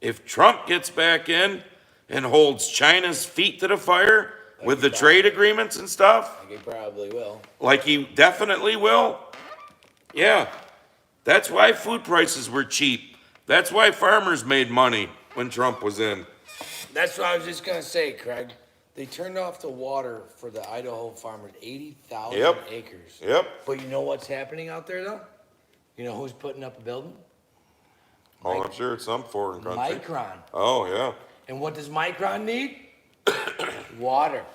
if Trump gets back in and holds China's feet to the fire with the trade agreements and stuff, Like he probably will. like he definitely will. Yeah, that's why food prices were cheap. That's why farmers made money when Trump was in. That's what I was just gonna say, Craig. They turned off the water for the Idaho farmers, 80,000 Yep. acres. Yep. But you know what's happening out there, though? You know who's putting up a building? Oh, I'm sure it's some foreign country. Micron. Oh, yeah. And what does Micron need? Water.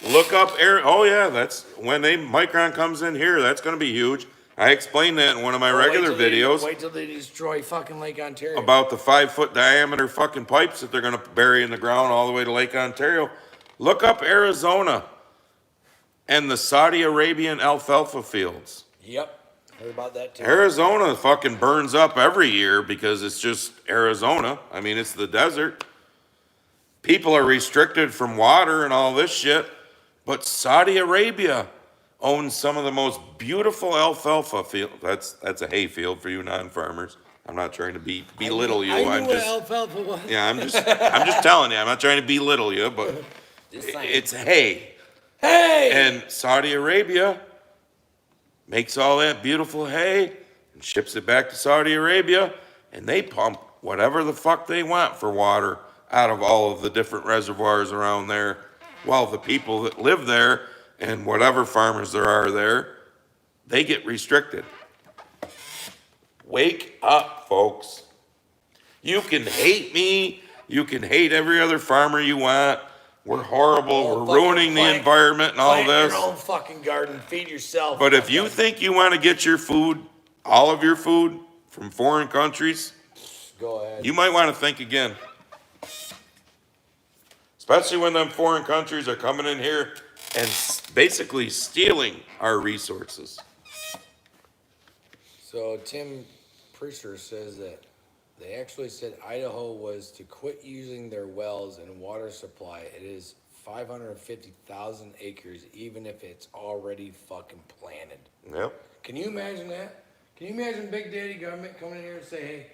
Look up air. Oh, yeah, that's when Micron comes in here, that's going to be huge. I explained that in one of my regular videos Wait till they destroy fucking Lake Ontario. about the 5-foot diameter fucking pipes that they're going to bury in the ground all the way to Lake Ontario. Look up Arizona and the Saudi Arabian alfalfa fields. Yep. Heard about that too. Arizona fucking burns up every year because it's just Arizona. I mean, it's the desert. People are restricted from water and all this shit. But Saudi Arabia owns some of the most beautiful alfalfa field. That's a hay field for you non-farmers. I'm not trying to belittle you. I knew what alfalfa was. Yeah, I'm just telling you. I'm not trying to belittle you, but it's hay. Hey! And Saudi Arabia makes all that beautiful hay and ships it back to Saudi Arabia, and they pump whatever the fuck they want for water out of all of the different reservoirs around there, while the people that live there and whatever farmers there are there, they get restricted. Wake up, folks. You can hate me. You can hate every other farmer you want. We're horrible. We're ruining the environment and all Plant this. your own fucking garden. Feed yourself. But if you think you want to get your food, all of your food, from foreign countries, go ahead. you might want to think again. Especially when them foreign countries are coming in here and basically stealing our resources. So Tim Priester says that they actually said Idaho was to quit using their wells and water supply. It is 550,000 acres, even if it's already fucking planted. Yep. Can you imagine that? Can you imagine Big Daddy government coming in here and say,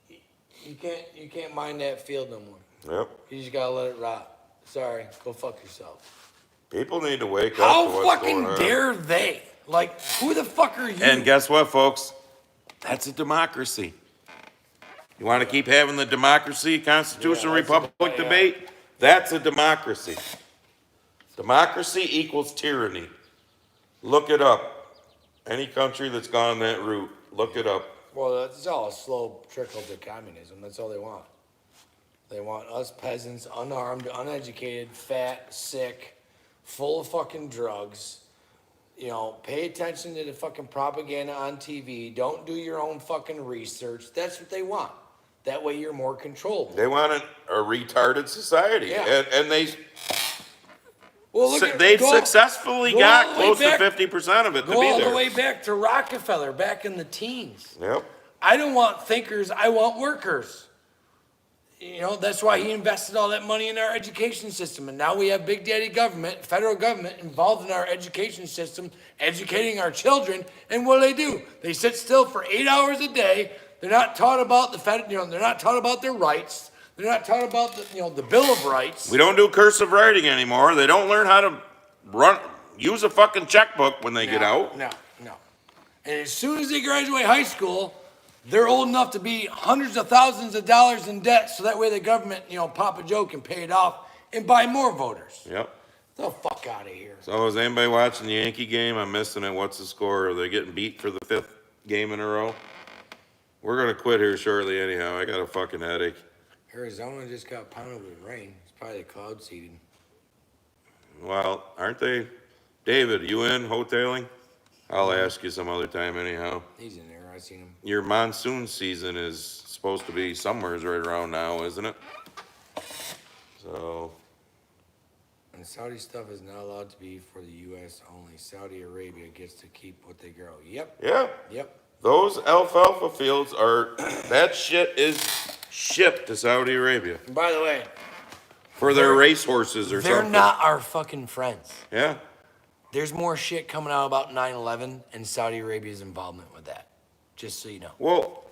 hey, you can't mine that field no more. Yep. You just gotta let it rot. Sorry, go fuck yourself. People need to wake up How to what's going fucking on. dare they? Like, who the fuck are you? And guess what, folks? That's a democracy. You want to keep having the democracy, constitutional republic debate? That's a democracy. Democracy equals tyranny. Look it up. Any country that's gone that route, look it up. Well, it's all a slow trickle to communism. That's all they want. They want us peasants, unarmed, uneducated, fat, sick, full of fucking drugs. You know, pay attention to the fucking propaganda on TV. Don't do your own fucking research. That's what they want. That way you're more controllable. They want a retarded society. Yeah. And they've Go successfully got close to 50% of it to be Go all there. the way back to Rockefeller, back in the teens. Yep. I don't want thinkers, I want workers. You know, that's why he invested all that money in our education system. And now we have big daddy government, federal government involved in our education system, educating our children. And what do? They sit still for 8 hours a day. They're not taught about they're not taught about their rights. They're not taught about the Bill of Rights. We don't do cursive writing anymore. They don't learn how to use a fucking checkbook when they get out. No. And as soon as they graduate high school, they're old enough to be hundreds of thousands of dollars in debt, so that way the government, Papa Joe can pay it off and buy more voters. Yep. The fuck out of here. So is anybody watching the Yankee game? I'm missing it. What's the score? Are they getting beat for the 5th game in a row? We're going to quit here shortly anyhow. I got a fucking headache. Arizona just got pounded with rain. It's probably cloud seeding. Well, aren't they? David, you in hoteling? I'll ask you some other time anyhow. He's in there. I seen him. Your monsoon season is supposed to be somewhere's right around now, isn't it? So. And Saudi stuff is not allowed to be for the U.S. only. Saudi Arabia gets to keep what they grow. Yep. Yeah. Yep. Those alfalfa fields that shit is shipped to Saudi Arabia. And by the way, for their racehorses or something. They're not our fucking friends. Yeah. There's more shit coming out about 9/11 and Saudi Arabia's involvement with that. Just so you know. Well,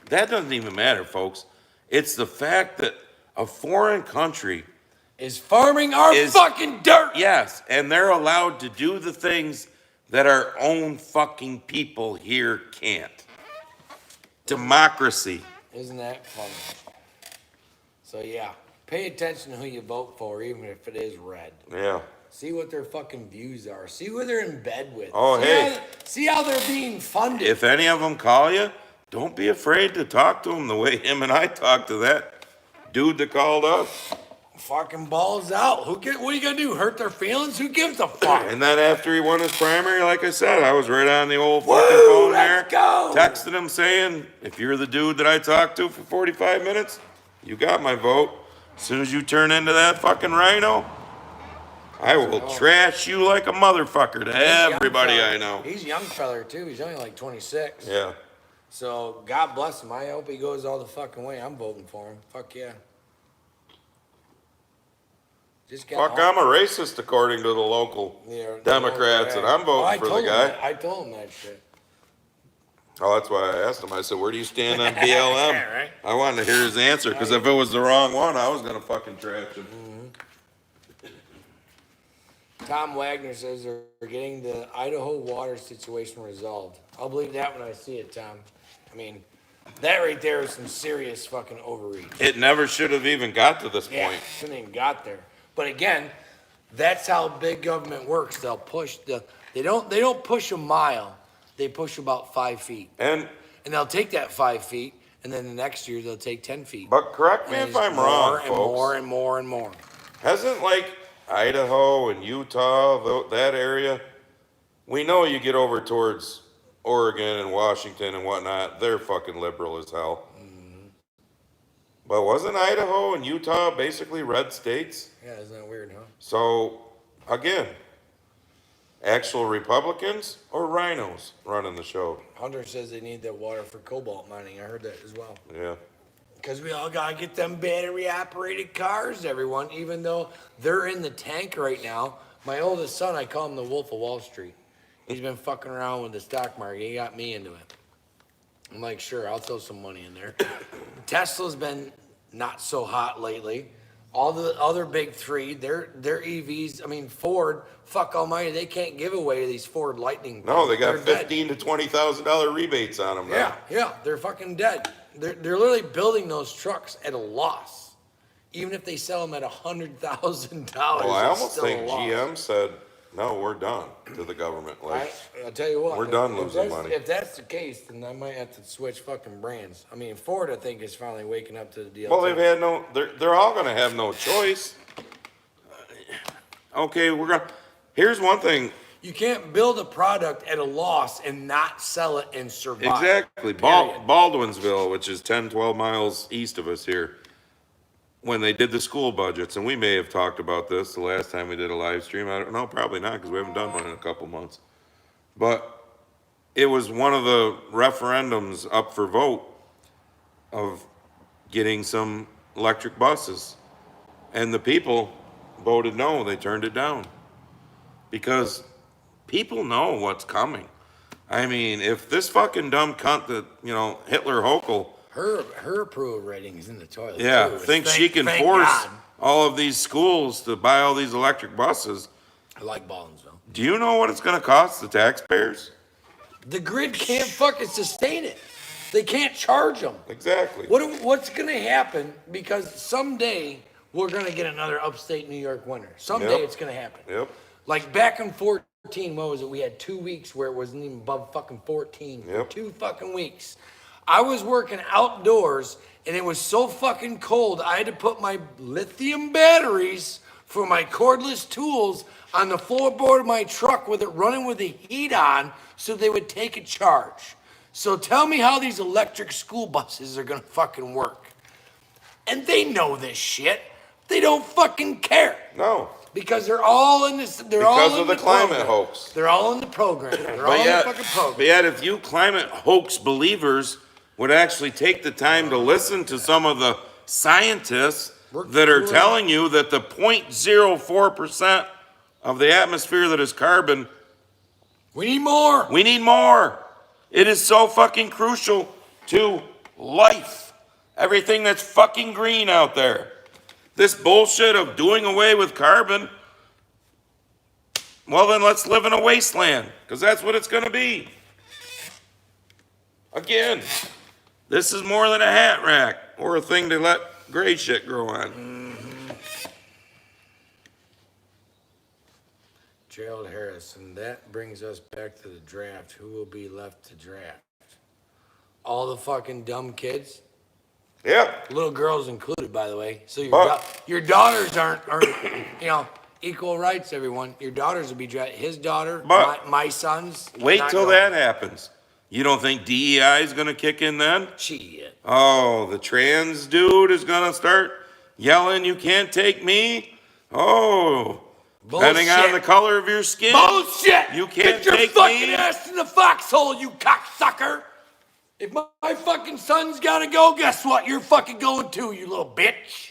that doesn't even matter, folks. It's the fact that a foreign country is farming our fucking dirt. Yes, and they're allowed to do the things that our own fucking people here can't. Democracy. Isn't that funny? So yeah, pay attention to who you vote for, even if it is red. Yeah. See what their fucking views are. See who they're in bed with. Oh, hey. See how they're being funded. If any of them call you, don't be afraid to talk to them the way him and I talked to that dude that called us. Fucking balls out. What are you gonna do? Hurt their feelings? Who gives a fuck? And then after he won his primary, like I said, I was right on the old fucking phone there. Let's go. Texted him saying, if you're the dude that I talked to for 45 minutes, you got my vote. As soon as you turn into that fucking rhino, I will trash you like a motherfucker to everybody I know. He's a young feller too. He's only like 26. Yeah. So God bless him. I hope he goes all the fucking way. I'm voting for him. Fuck yeah. Fuck, I'm a racist according to the local Democrats, and I'm voting for the guy. I told him that shit. Oh, that's why I asked him. I said, where do you stand on BLM? Yeah, right? I wanted to hear his answer, because if it was the wrong one, I was going to fucking trash him. Tom Wagner says they're getting the Idaho water situation resolved. I'll believe that when I see it, Tom. I mean, that right there is some serious fucking overreach. It never should have even got to this point. Shouldn't even got there. But again, that's how big government works. They'll push they don't push a mile. They push about 5 feet. And they'll take that 5 feet, and then the next year they'll take 10 feet. But correct me if I'm wrong, folks. More and more and more. Hasn't like Idaho and Utah, that area, we know you get over towards Oregon and Washington and whatnot, they're fucking liberal as hell. But wasn't Idaho and Utah basically red states? Yeah, isn't that weird, huh? So, again, actual Republicans or rhinos running the show? Hunter says they need that water for cobalt mining. I heard that as well. Yeah. Because we all got to get them battery-operated cars, everyone, even though they're in the tank right now. My oldest son, I call him the Wolf of Wall Street. He's been fucking around with the stock market. He got me into it. I'm like, sure, I'll throw some money in there. Tesla's been not so hot lately. All the other big three, their EVs, I mean, Ford, fuck almighty, they can't give away these Ford Lightning. No, they got $15,000 to $20,000 rebates on them now. Yeah, they're fucking dead. They're literally building those trucks at a loss. Even if they sell them at $100,000, well, I almost think GM said, no, we're done to the government. Like, I'll tell you what. We're done losing money. If that's the case, then I might have to switch fucking brands. I mean, Ford, I think, is finally waking up to the deal. Well, they've had they're all going to have no choice. Okay, here's one thing. You can't build a product at a loss and not sell it and survive. Exactly. Baldwinsville, which is 10, 12 miles east of us here, when they did the school budgets, and we may have talked about this the last time we did a live stream. I don't know, probably not, because we haven't done one in a couple months. But it was one of the referendums up for vote of getting some electric buses. And the people voted no, they turned it down. Because people know what's coming. I mean, if this fucking dumb cunt that, Hitler Hochul Her approval rating is in the toilet. Yeah, too. thinks she can Thank force God. all of these schools to buy all these electric buses. I like Ballinsville. Do you know what it's gonna cost the taxpayers? The grid can't fucking sustain it. They can't charge them. Exactly. What's gonna happen? Because someday we're gonna get another upstate New York winter. Someday Yep. it's gonna happen. Yep. Like back in 14, what was it? We had 2 weeks where it wasn't even above fucking 14 for Yep. 2 fucking weeks. I was working outdoors and it was so fucking cold. I had to put my lithium batteries for my cordless tools on the floorboard of my truck with it running with the heat on so they would take a charge. So tell me how these electric school buses are gonna fucking work. And they know this shit. They don't fucking care. No. Because they're all in this. They're all Because in of the the climate program. hoax. They're all in the program. They're all in the fucking program. But yet, if you climate hoax believers would actually take the time to listen to some of the scientists that are telling you that the 0.04% of the atmosphere that is carbon, We need more. we need more. It is so fucking crucial to life. Everything that's fucking green out there. This bullshit of doing away with carbon, well then let's live in a wasteland, because that's what it's gonna be. Again, this is more than a hat rack or a thing to let gray shit grow on. Gerald Harris, and that brings us back to the draft. Who will be left to draft? All the fucking dumb kids, Yep. little girls included, by the way. So But- your daughters aren't, equal rights. Everyone, your daughters will be drafted. His daughter, But- my sons. Wait not till going. that happens. You don't think DEI is gonna kick in then? Shit. Oh, the trans dude is gonna start yelling, "You can't take me." Oh, depending on Bullshit. the color of your skin. Bullshit! You can't Get your take fucking me. ass in the foxhole, you cocksucker! If my fucking son's gotta go, guess what? You're fucking going too, you little bitch.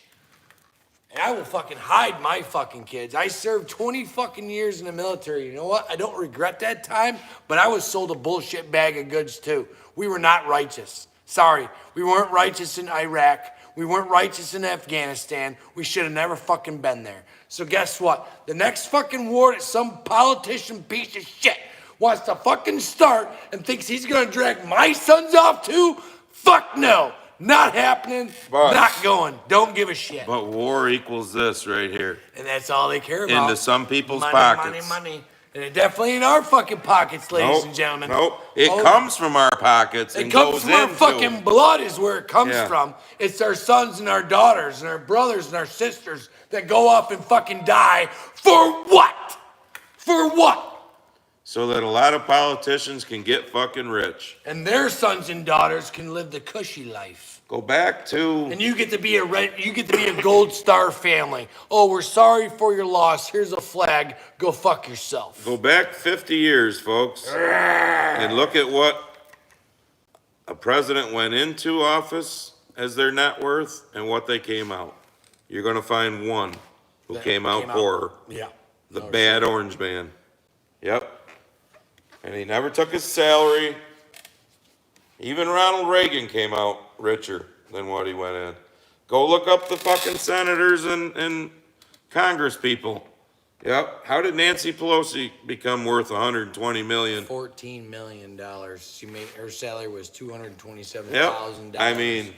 And I will fucking hide my fucking kids. I served 20 fucking years in the military. You know what? I don't regret that time, but I was sold a bullshit bag of goods too. We were not righteous. Sorry, we weren't righteous in Iraq. We weren't righteous in Afghanistan. We should have never fucking been there. So guess what? The next fucking war that some politician piece of shit wants to fucking start and thinks he's gonna drag my sons off too? Fuck no. Not happening. But- not going. Don't give a shit. But war equals this right here. And that's all they care about. Into some people's money, pockets. Money. And it definitely ain't our fucking pockets, ladies Nope, and gentlemen. nope. It Oh, comes from our pockets It and comes goes from our into. fucking blood is where it comes Yeah. from. It's our sons and our daughters and our brothers and our sisters that go off and fucking die for what? For what? So that a lot of politicians can get fucking rich. And their sons and daughters can live the cushy life. Go back to, And you get to be a gold star family. Oh, we're sorry for your loss. Here's a flag. Go fuck yourself. go back 50 years, folks, and look at what a president went into office as their net worth and what they came out. You're gonna find one who came out poorer. Yeah. The No bad orange man. Yep. And he never took his salary. Even Ronald Reagan came out richer than what he went in. Go look up the fucking senators and Congress people. Yep. How did Nancy Pelosi become worth 120 million? $14 million. Her salary was Yep. $227,000. I mean,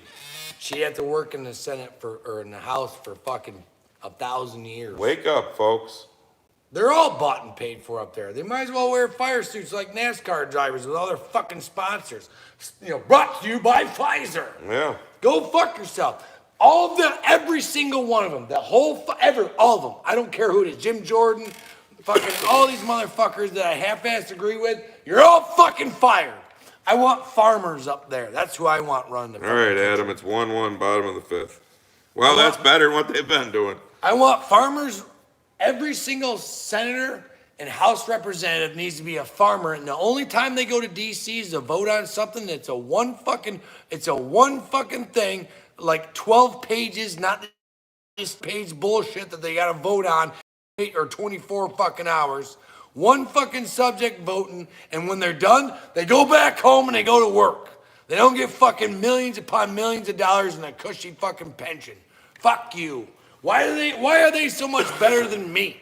she had to work in the Senate or in the House for fucking 1,000 years. wake up, folks. They're all bought and paid for up there. They might as well wear fire suits like NASCAR drivers with all their fucking sponsors. Brought to you by Pfizer. Yeah. Go fuck yourself. All of them, every single one of them, all of them. I don't care who it is. Jim Jordan, fucking all these motherfuckers that I half-ass agree with. You're all fucking fired. I want farmers up there. That's who I want running the All right, Adam, it's 1-1, bottom of the fifth. Well, that's better than what they've been doing. I want farmers. Every single senator and House representative needs to be a farmer, and the only time they go to DC is to vote on something that's a one fucking thing, like 12 pages, not this page bullshit that they gotta vote on 8 or 24 fucking hours. One fucking subject voting, and when they're done, they go back home and they go to work. They don't get fucking millions upon millions of dollars in a cushy fucking pension. Fuck you. Why are they so much better than me?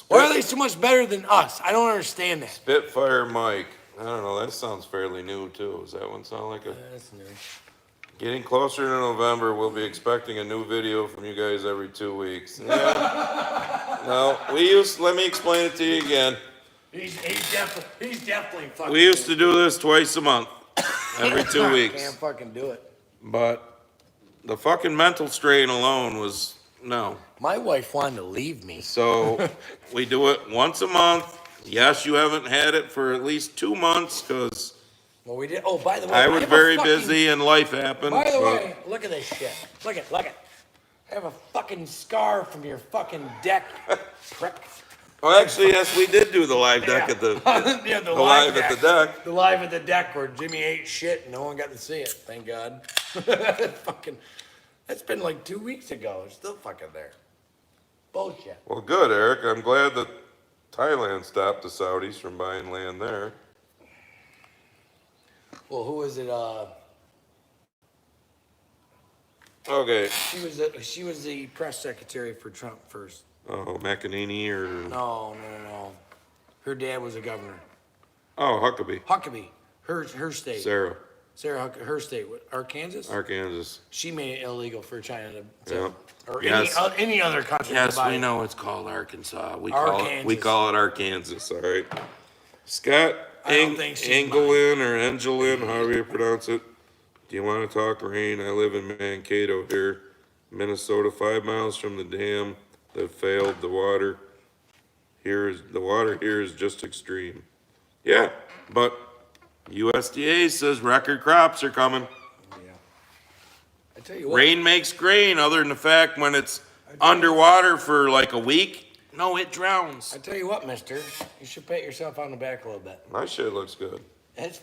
Why are they so much better than us? I don't understand that. Spitfire Mike. I don't know, that sounds fairly new too. Does that one sound like a... That's new. Getting closer to November, we'll be expecting a new video from you guys every 2 weeks. Yeah. No, let me explain it to you again. He's definitely fucking. We used to do this twice a month, every 2 weeks. Can't fucking do it. But the fucking mental strain alone was, no. My wife wanted to leave me. So we do it once a month. Yes, you haven't had it for at least 2 months because Well, we did. Oh, by the way, I was very busy and life happened. By the way, look at this shit. Look it. I have a fucking scar from your fucking deck, prick. Oh, actually, yes, we did do the live deck at the Yeah, the live at the deck. The live at the deck where Jimmy ate shit and no one got to see it. Thank God. Fucking, that's been like 2 weeks ago. It's still fucking there. Bullshit. Well, good, Eric. I'm glad that Thailand stopped the Saudis from buying land there. Well, who was it? Okay. She was the press secretary for Trump first. Oh, McEnany or... No. Her dad was a governor. Oh, Huckabee. Huckabee. Her state. Sarah, her state. What, Arkansas? Arkansas. She made it illegal for China to Yeah. or Yes. any other country to Yes, buy we it. know it's called Arkansas. We Arkansas. call it Arkansas, all right? Scott I don't think she's Engelin or Engelin, however you pronounce it. Do you want to talk rain? I live in Mankato here, Minnesota, 5 miles from the dam that failed. The water here is just extreme. Yeah, but USDA says record crops are coming. Yeah. I tell you what. Rain makes grain, other than the fact when it's underwater for like a week, no, it drowns. I tell you what, mister. You should pat yourself on the back a little bit. My shit looks good. That's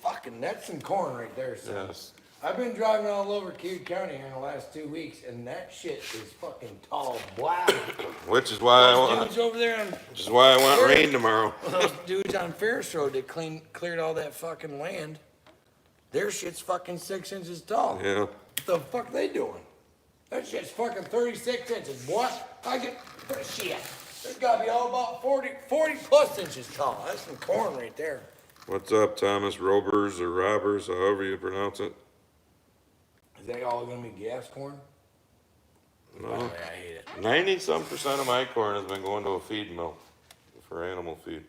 some corn right there, son. Yes. I've been driving all over Cato County here in the last 2 weeks, and that shit is fucking tall. Wow. Which is why Dudes over there on I want rain tomorrow. those dudes on Ferris Road that cleared all that fucking land. Their shit's fucking 6 inches tall. Yeah. What the fuck they doing? That shit's fucking 36 inches, boy. Shit. There's gotta be all about 40 plus inches tall. That's some corn right there. What's up, Thomas Robers or Robbers, however you pronounce it? Is that all gonna be gas corn? No. Oh, yeah, I hate it. 90-some% of my corn has been going to a feed mill for animal feed.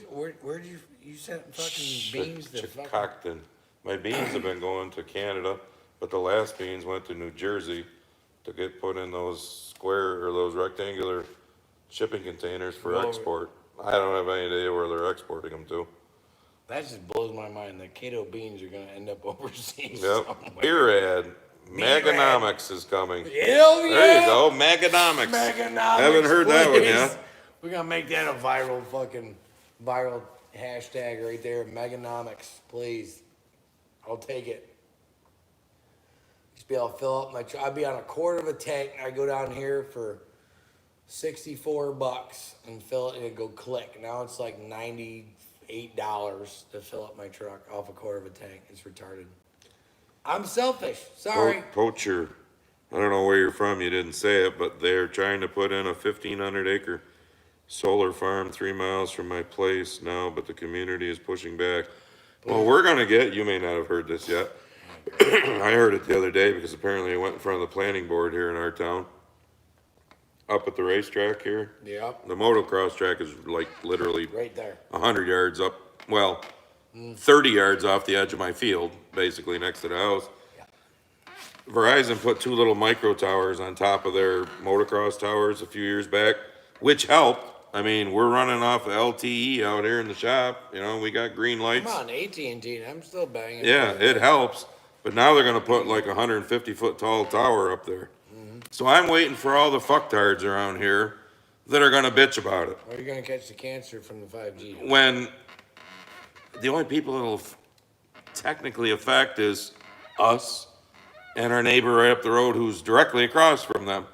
Where did you sent fucking beans to fucking... Chicockton. My beans have been going to Canada, but the last beans went to New Jersey to get put in those square or those rectangular shipping containers for export. I don't have any idea where they're exporting them to. That just blows my mind. The Cato beans are gonna end up overseas. Yep. Somewhere. Beer ad. Maganomics is coming. Hell yeah! There you go. Maganomics. Meganomics, Haven't heard that one please. yet. We're gonna make that a viral hashtag right there. Meganomics, please. I'll take it. Just be able to fill up my truck. I'd be on a quarter of a tank. I go down here for $64 and fill it and it'd go click. Now it's like $98 to fill up my truck off a quarter of a tank. It's retarded. I'm selfish. Sorry. Poacher. I don't know where you're from. You didn't say it, but they're trying to put in a 1,500-acre solar farm 3 miles from my place now, but the community is pushing back. Well, we're going to get, you may not have heard this yet. I heard it the other day because apparently it went in front of the planning board here in our town. Up at the racetrack here. Yep. The motocross track is like literally Right there. 100 yards up, well, 30 yards off the edge of my field, basically next to the house. Verizon put 2 little micro towers on top of their motocross towers a few years back, which helped. I mean, we're running off of LTE out here in the shop. You know, we got green lights. Come on, AT&T, and I'm still banging. Yeah, it helps. But now they're going to put like a 150-foot tall tower up there. So I'm waiting for all the fucktards around here that are going to bitch about it. Or you're going to catch the cancer from the 5G. When the only people it'll technically affect is us and our neighbor right up the road who's directly across from them.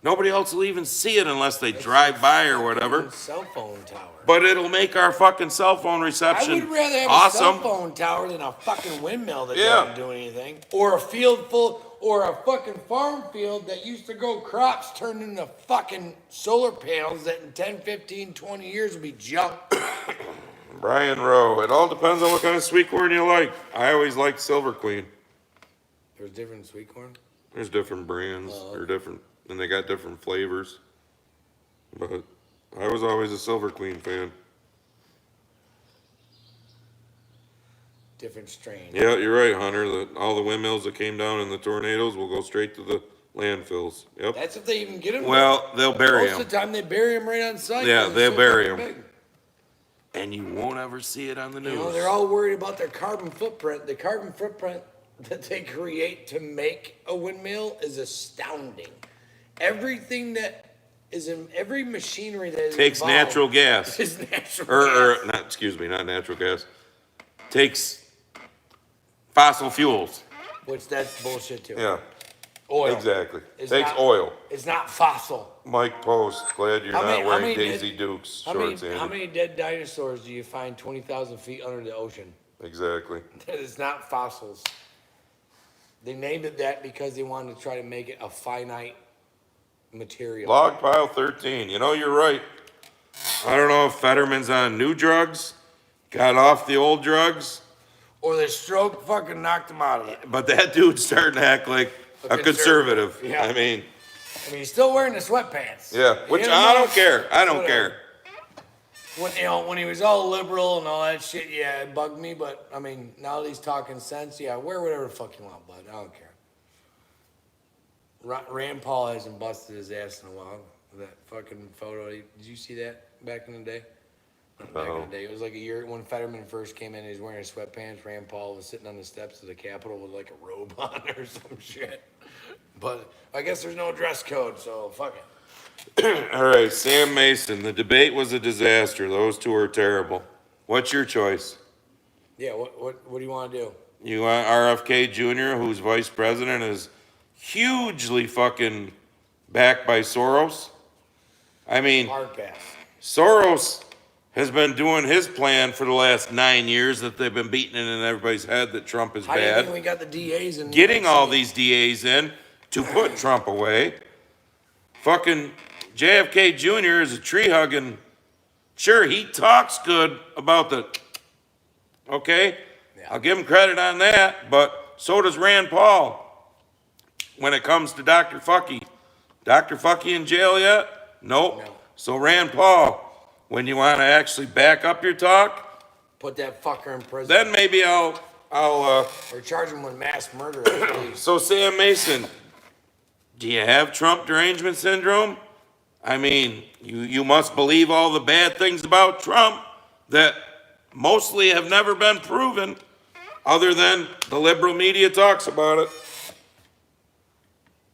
Nobody else will even see it unless they drive by or whatever. Cell phone tower. But it'll make our fucking cell phone I reception would rather have a cell awesome. phone tower than a fucking windmill that Yeah. doesn't do anything. Or a field full, or a fucking farm field that used to grow crops turned into fucking solar panels that in 10, 15, 20 years will be junk. Brian Rowe. It all depends on what kind of sweet corn you like. I always liked Silver Queen. There's different sweet corn? There's different brands or different, and they got different flavors. But I was always a Silver Queen fan. Different strain. Yeah, you're right, Hunter. All the windmills that came down in the tornadoes will go straight to the landfills. Yep. That's if they even get them. Well, they'll bury Most them. of the time they bury them right on site. Yeah, 'cause they're they'll so bury fucking 'em. big. And you won't ever see it on the news. You know, they're all worried about their carbon footprint. The carbon footprint that they create to make a windmill is astounding. Everything that is in every machinery that is Takes involved natural gas. is natural Or gas. not, excuse me, not natural gas. Takes fossil fuels. Which that's bullshit too. Yeah, Oil. exactly. It's Takes not- oil. It's not fossil. Mike Post, glad you're How not many- how wearing many Daisy did- Dukes How many, shorts, Andy. how many dead dinosaurs do you find 20,000 feet under the ocean? Exactly. That is not fossils. They named it that because they wanted to try to make it a finite material. Log pile 13. You know, you're right. I don't know if Fetterman's on new drugs, got off the old drugs, Or the stroke fucking knocked them out of it. but that dude's starting to act like a conservative. Yeah. I mean, I mean, he's still wearing the sweatpants. yeah, which You I know, don't care. I don't whatever. care. When he was all liberal and all that shit, yeah, it bugged me. But I mean, now that he's talking sense, yeah, wear whatever the fuck you want, bud. I don't care. Rand Paul hasn't busted his ass in a while. That fucking photo. Did you see that back in the day? Not back in No. the day. It was like a year when Fetterman first came in. He was wearing sweatpants. Rand Paul was sitting on the steps of the Capitol with like a robe on or some shit. But I guess there's no dress code, so fuck it. All right, Sam Mason. The debate was a disaster. Those two are terrible. What's your choice? Yeah, what do you want to do? You want RFK Jr., who's vice president, is hugely fucking backed by Soros. I mean, Hard pass. Soros has been doing his plan for the last 9 years that they've been beating it in everybody's head that Trump is How do you think bad. we got the DAs in Getting all these DAs in to put Trump away. Fucking JFK Jr. is a tree hugging. Sure, he talks good about the. Okay? Yeah. I'll give him credit on that, but so does Rand Paul when it comes to Dr. Fucky. Dr. Fucky in jail yet? Nope. No. So Rand Paul, when you want to actually back up your talk, Put that fucker in prison. then maybe I'll Or charge him with mass murder at least. So Sam Mason, do you have Trump derangement syndrome? I mean, you must believe all the bad things about Trump that mostly have never been proven, other than the liberal media talks about it.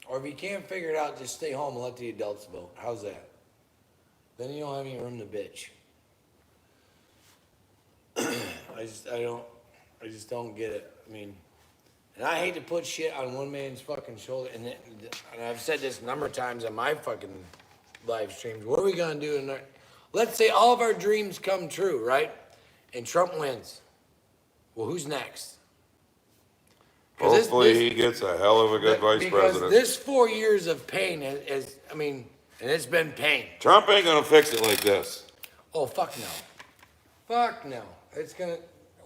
Or if you can't figure it out, just stay home and let the adults vote. How's that? Then you don't have any room to bitch. I just don't get it. I mean, and I hate to put shit on one man's fucking shoulder. And I've said this a number of times on my fucking live streams. What are we gonna do tonight? Let's say all of our dreams come true, right? And Trump wins. Well, who's next? 'Cause Hopefully he gets a hell of a good vice because president. this 4 years of pain is, I mean, and it's been pain. Trump ain't gonna fix it like this. Oh, fuck no. Fuck no.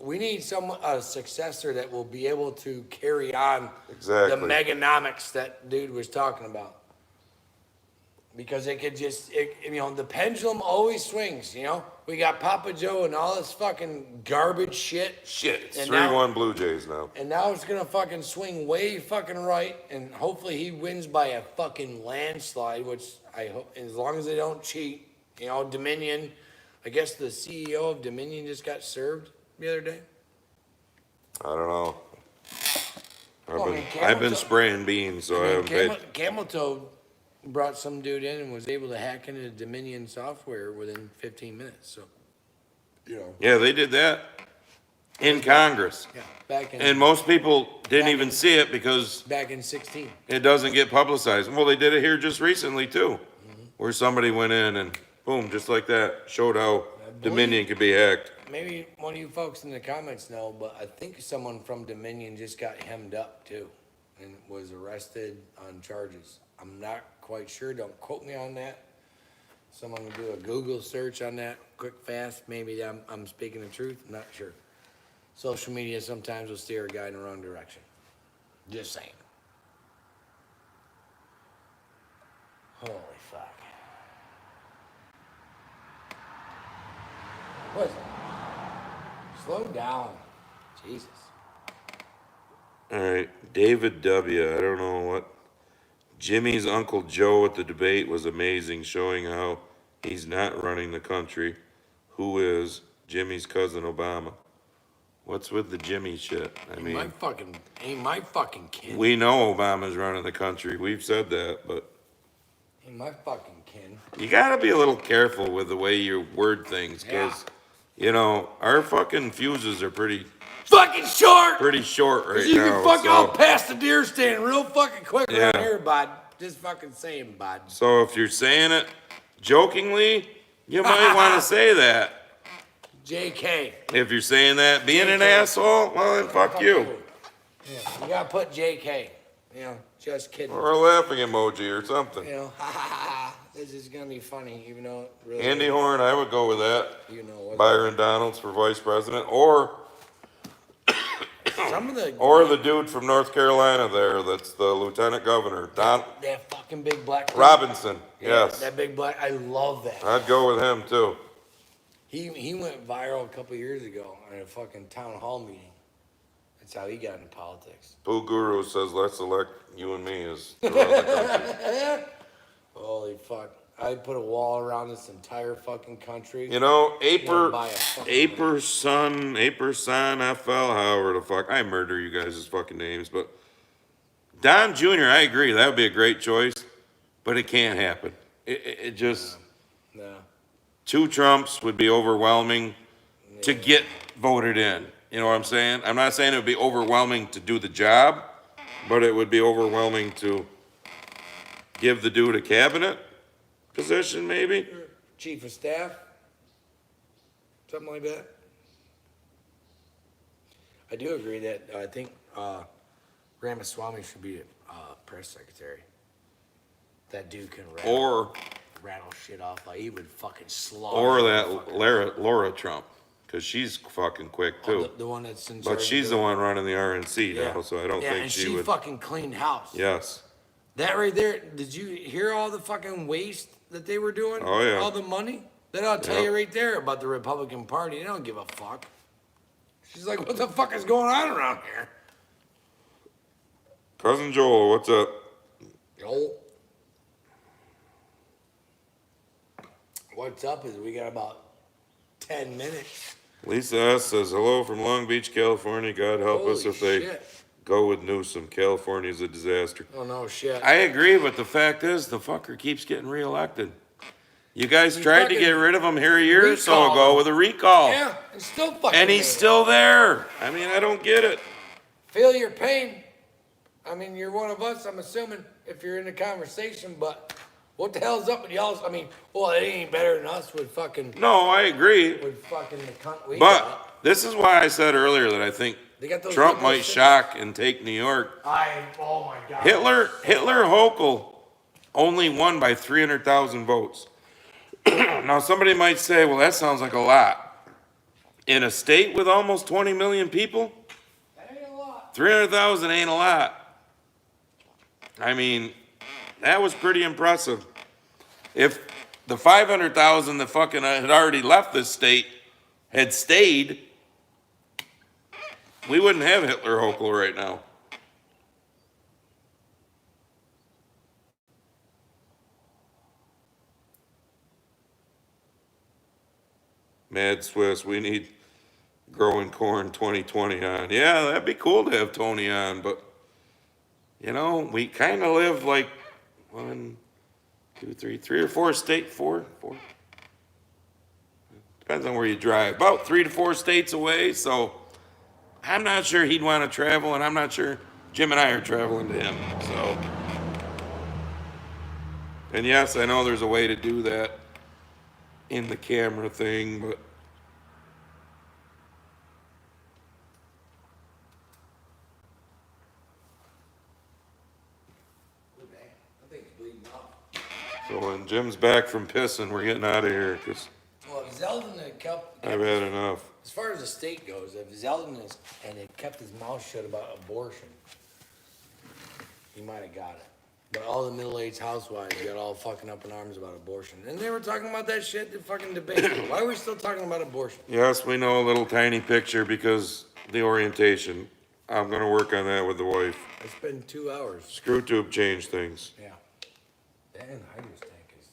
We need a successor that will be able to carry on Exactly. the meganomics that dude was talking about. Because it could just, the pendulum always swings, We got Papa Joe and all this fucking garbage shit. Shit, it's And now- 3-1 Blue Jays now. And now it's gonna fucking swing way fucking right, and hopefully he wins by a fucking landslide, which I hope, as long as they don't cheat. Dominion, I guess the CEO of Dominion just got served the other day. I don't know. Well, I mean, I've been Camel- spraying beans, so I haven't paid. Camel Toe brought some dude in and was able to hack into Dominion software within 15 minutes, so, Yeah, they did that. in Congress. Yeah, back in. And most people didn't Back even in- see it because Back in 16. it doesn't get publicized. Well, they did it here just recently too, where somebody went in and boom, just like that, showed how Dominion could be hacked. Maybe one of you folks in the comments know, but I think someone from Dominion just got hemmed up too and was arrested on charges. I'm not quite sure. Don't quote me on that. Someone can do a Google search on that quick, fast. Maybe I'm speaking the truth. I'm not sure. Social media sometimes will steer a guy in the wrong direction. Just saying. Holy fuck. What is it? Slow down. Jesus. All right, David W. I don't know what. Jimmy's Uncle Joe at the debate was amazing, showing how he's not running the country. Who is Jimmy's cousin Obama? What's with the Jimmy shit? I mean, Ain't my fucking kin. we know Obama's running the country. We've said that, but Ain't my fucking kin. you gotta be a little careful with the way you word things, because, you know, our fucking fuses are pretty Fucking short! short right You now. can fucking so, all pass the deer stand real fucking quick around Yeah. here, bud. Just fucking saying, bud. so if you're saying it jokingly, you might want to say that. JK. If you're saying that being an asshole, well then fuck you. Yeah, you gotta put JK. You know, just kidding. Or a laughing emoji or something. You know, this is gonna be funny, even though it really Andy Horn, I would go with that. You know what? Byron Donalds for vice president, or Some of the dude from North Carolina there, that's the lieutenant governor, that fucking big black dude. Robinson. Yeah, Yes, that big black. I love that. I'd go with him too. He went viral a couple years ago at a fucking town hall meeting. That's how he got into politics. Pooh Guru says, let's elect you and me as to run the country. Holy fuck. I'd put a wall around this entire fucking country. You know, Buy a fucking Aper son, FL, however the fuck. I murder you guys' fucking names, but Don Jr., I agree, that would be a great choice, but it can't happen. It just, No. two Trumps would be overwhelming to get voted in. You know what I'm saying? I'm not saying it would be overwhelming to do the job, but it would be overwhelming to give the dude a cabinet position, maybe. Chief of staff? Something like that? I do agree that I think Ramaswamy should be a press secretary. That dude can rattle shit off. Like, he would fucking slaughter. Or fucking- that Laura Trump, because she's fucking quick too. The one that's in But charge she's of the one running the RNC Yeah. now, so I don't Yeah, think and she she would. fucking cleaned house. Yes. That right there, did you hear all the fucking waste that they were doing? Oh, yeah. All the money? That I'll tell Yep. you right there about the Republican Party. They don't give a fuck. She's like, what the fuck is going on around here? Cousin Joel, what's up? Yo. What's up is we got about 10 minutes. Lisa S. says, hello from Long Beach, California. God help us Holy if they shit. go with Newsom. California's a disaster. Oh, no shit. I agree, but the fact is, the fucker keeps getting reelected. You guys tried to fucking get rid of him here a year or so recall ago him. with a recall. Yeah, it's still fucking And he's made it. still there. I mean, I don't get it. Feel your pain. I mean, you're one of us, I'm assuming, if you're in the conversation, but what the hell's up with y'all? I mean, well, it ain't better than us with fucking, No, I agree. the cunt we got. But this is why I said earlier that I think They got those Trump liberal might shit- shock and take New York. Oh my God. Hitler Hochul only won by 300,000 votes. Now somebody might say, well, that sounds like a lot. In a state with almost 20 million people, That ain't a lot. 300,000 ain't a lot. I mean, that was pretty impressive. If the 500,000 that fucking had already left this state had stayed, we wouldn't have Hitler Hochul right now. Mad Swiss, we need Growing Corn 2020 on. Yeah, that'd be cool to have Tony on, but you know, we kind of live like 1, 2, 3 or 4 states, four. Depends on where you drive. About 3 to 4 states away, so I'm not sure he'd want to travel, and I'm not sure Jim and I are traveling to him, so. And yes, I know there's a way to do that in the camera thing, but. I think it's bleeding off. So when Jim's back from pissing, we're getting out of here, because Well, if Zeldin had kept, I've had enough. as far as the state goes, if Zeldin had kept his mouth shut about abortion, he might have got it. But all the middle-aged housewives got all fucking up in arms about abortion. And they were talking about that shit in fucking debate. Why are we still talking about abortion? Yes, we know a little tiny picture because the orientation. I'm gonna work on that with the wife. It's been 2 hours. Screw tube change things. Yeah. Dan Hyder's tank is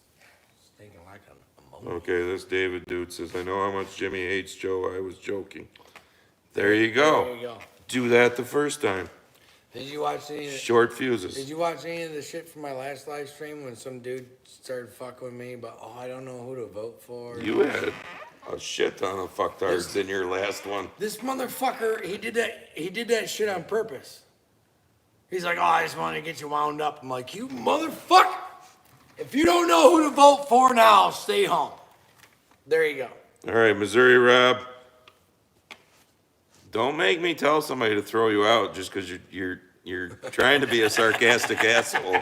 stinking like a ammonia. Okay, this David dude says, I know how much Jimmy hates Joe. I was joking. There you go. There you go. Do that the first time. Did you watch any of the, Short Did fuses. you watch any of the shit from my last live stream when some dude started fucking with me about, oh, I don't know who to vote for? You had a shit ton of fucktards in your last one. This motherfucker, he did that shit on purpose. He's like, oh, I just wanted to get you wound up. I'm like, you motherfucker! If you don't know who to vote for now, stay home. There you go. All right, Missouri Rob. Don't make me tell somebody to throw you out just because you're trying to be a sarcastic asshole.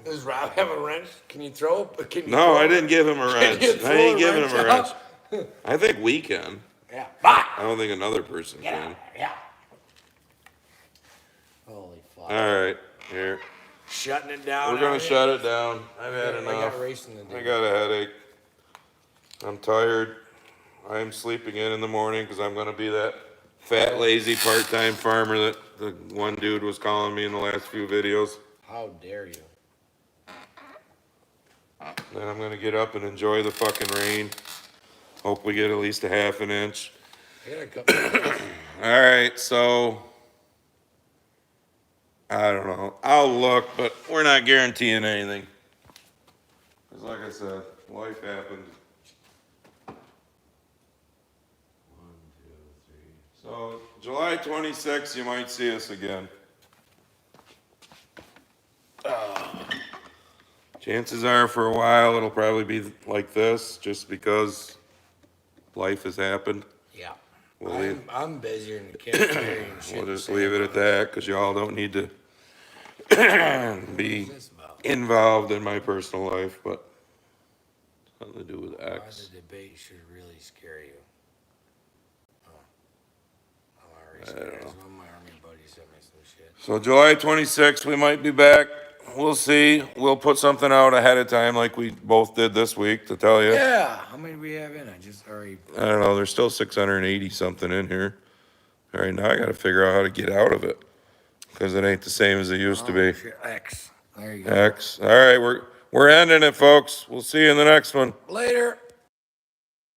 Does Rob have a wrench? Can you throw it? Can you No, throw I it? didn't give him a wrench. you I throw ain't a giving him a wrench wrench. I think we can. Yeah. Bye. I don't think another person Get out can. of there. Yeah. Holy fuck. All right, here. Shutting it down. We're gonna out here? shut it down. I've had I enough. got racing to do. I got a headache. I'm tired. I'm sleeping in the morning because I'm gonna be that fat, lazy, part-time farmer that the one dude was calling me in the last few videos. How dare you? Then I'm gonna get up and enjoy the fucking rain. Hope we get at least a half an inch. I got a couple. All right, so I don't know. I'll look, but we're not guaranteeing anything. Because like I said, life happens. 1, 2, 3. So July 26th, you might see us again. Chances are for a while it'll probably be like this just because life has happened. Yeah. We'll leave. I'm busier than the kids and shit. We'll just leave it at that because y'all don't need to be What's this about? involved in my personal life, but something to do with Why X. the debate should really scare you. Oh. I'm already I scared. don't know. One of my army buddies sent me some shit. So July 26th, we might be back. We'll see. We'll put something out ahead of time like we both did this week to tell you. Yeah. How many do we have in? I just already. I don't know. There's still 680 something in here. All right, now I got to figure out how to get out of it because it ain't the same as it used to be. Shit, X. There you go. X. All right, we're ending it, folks. We'll see you in the next one. Later.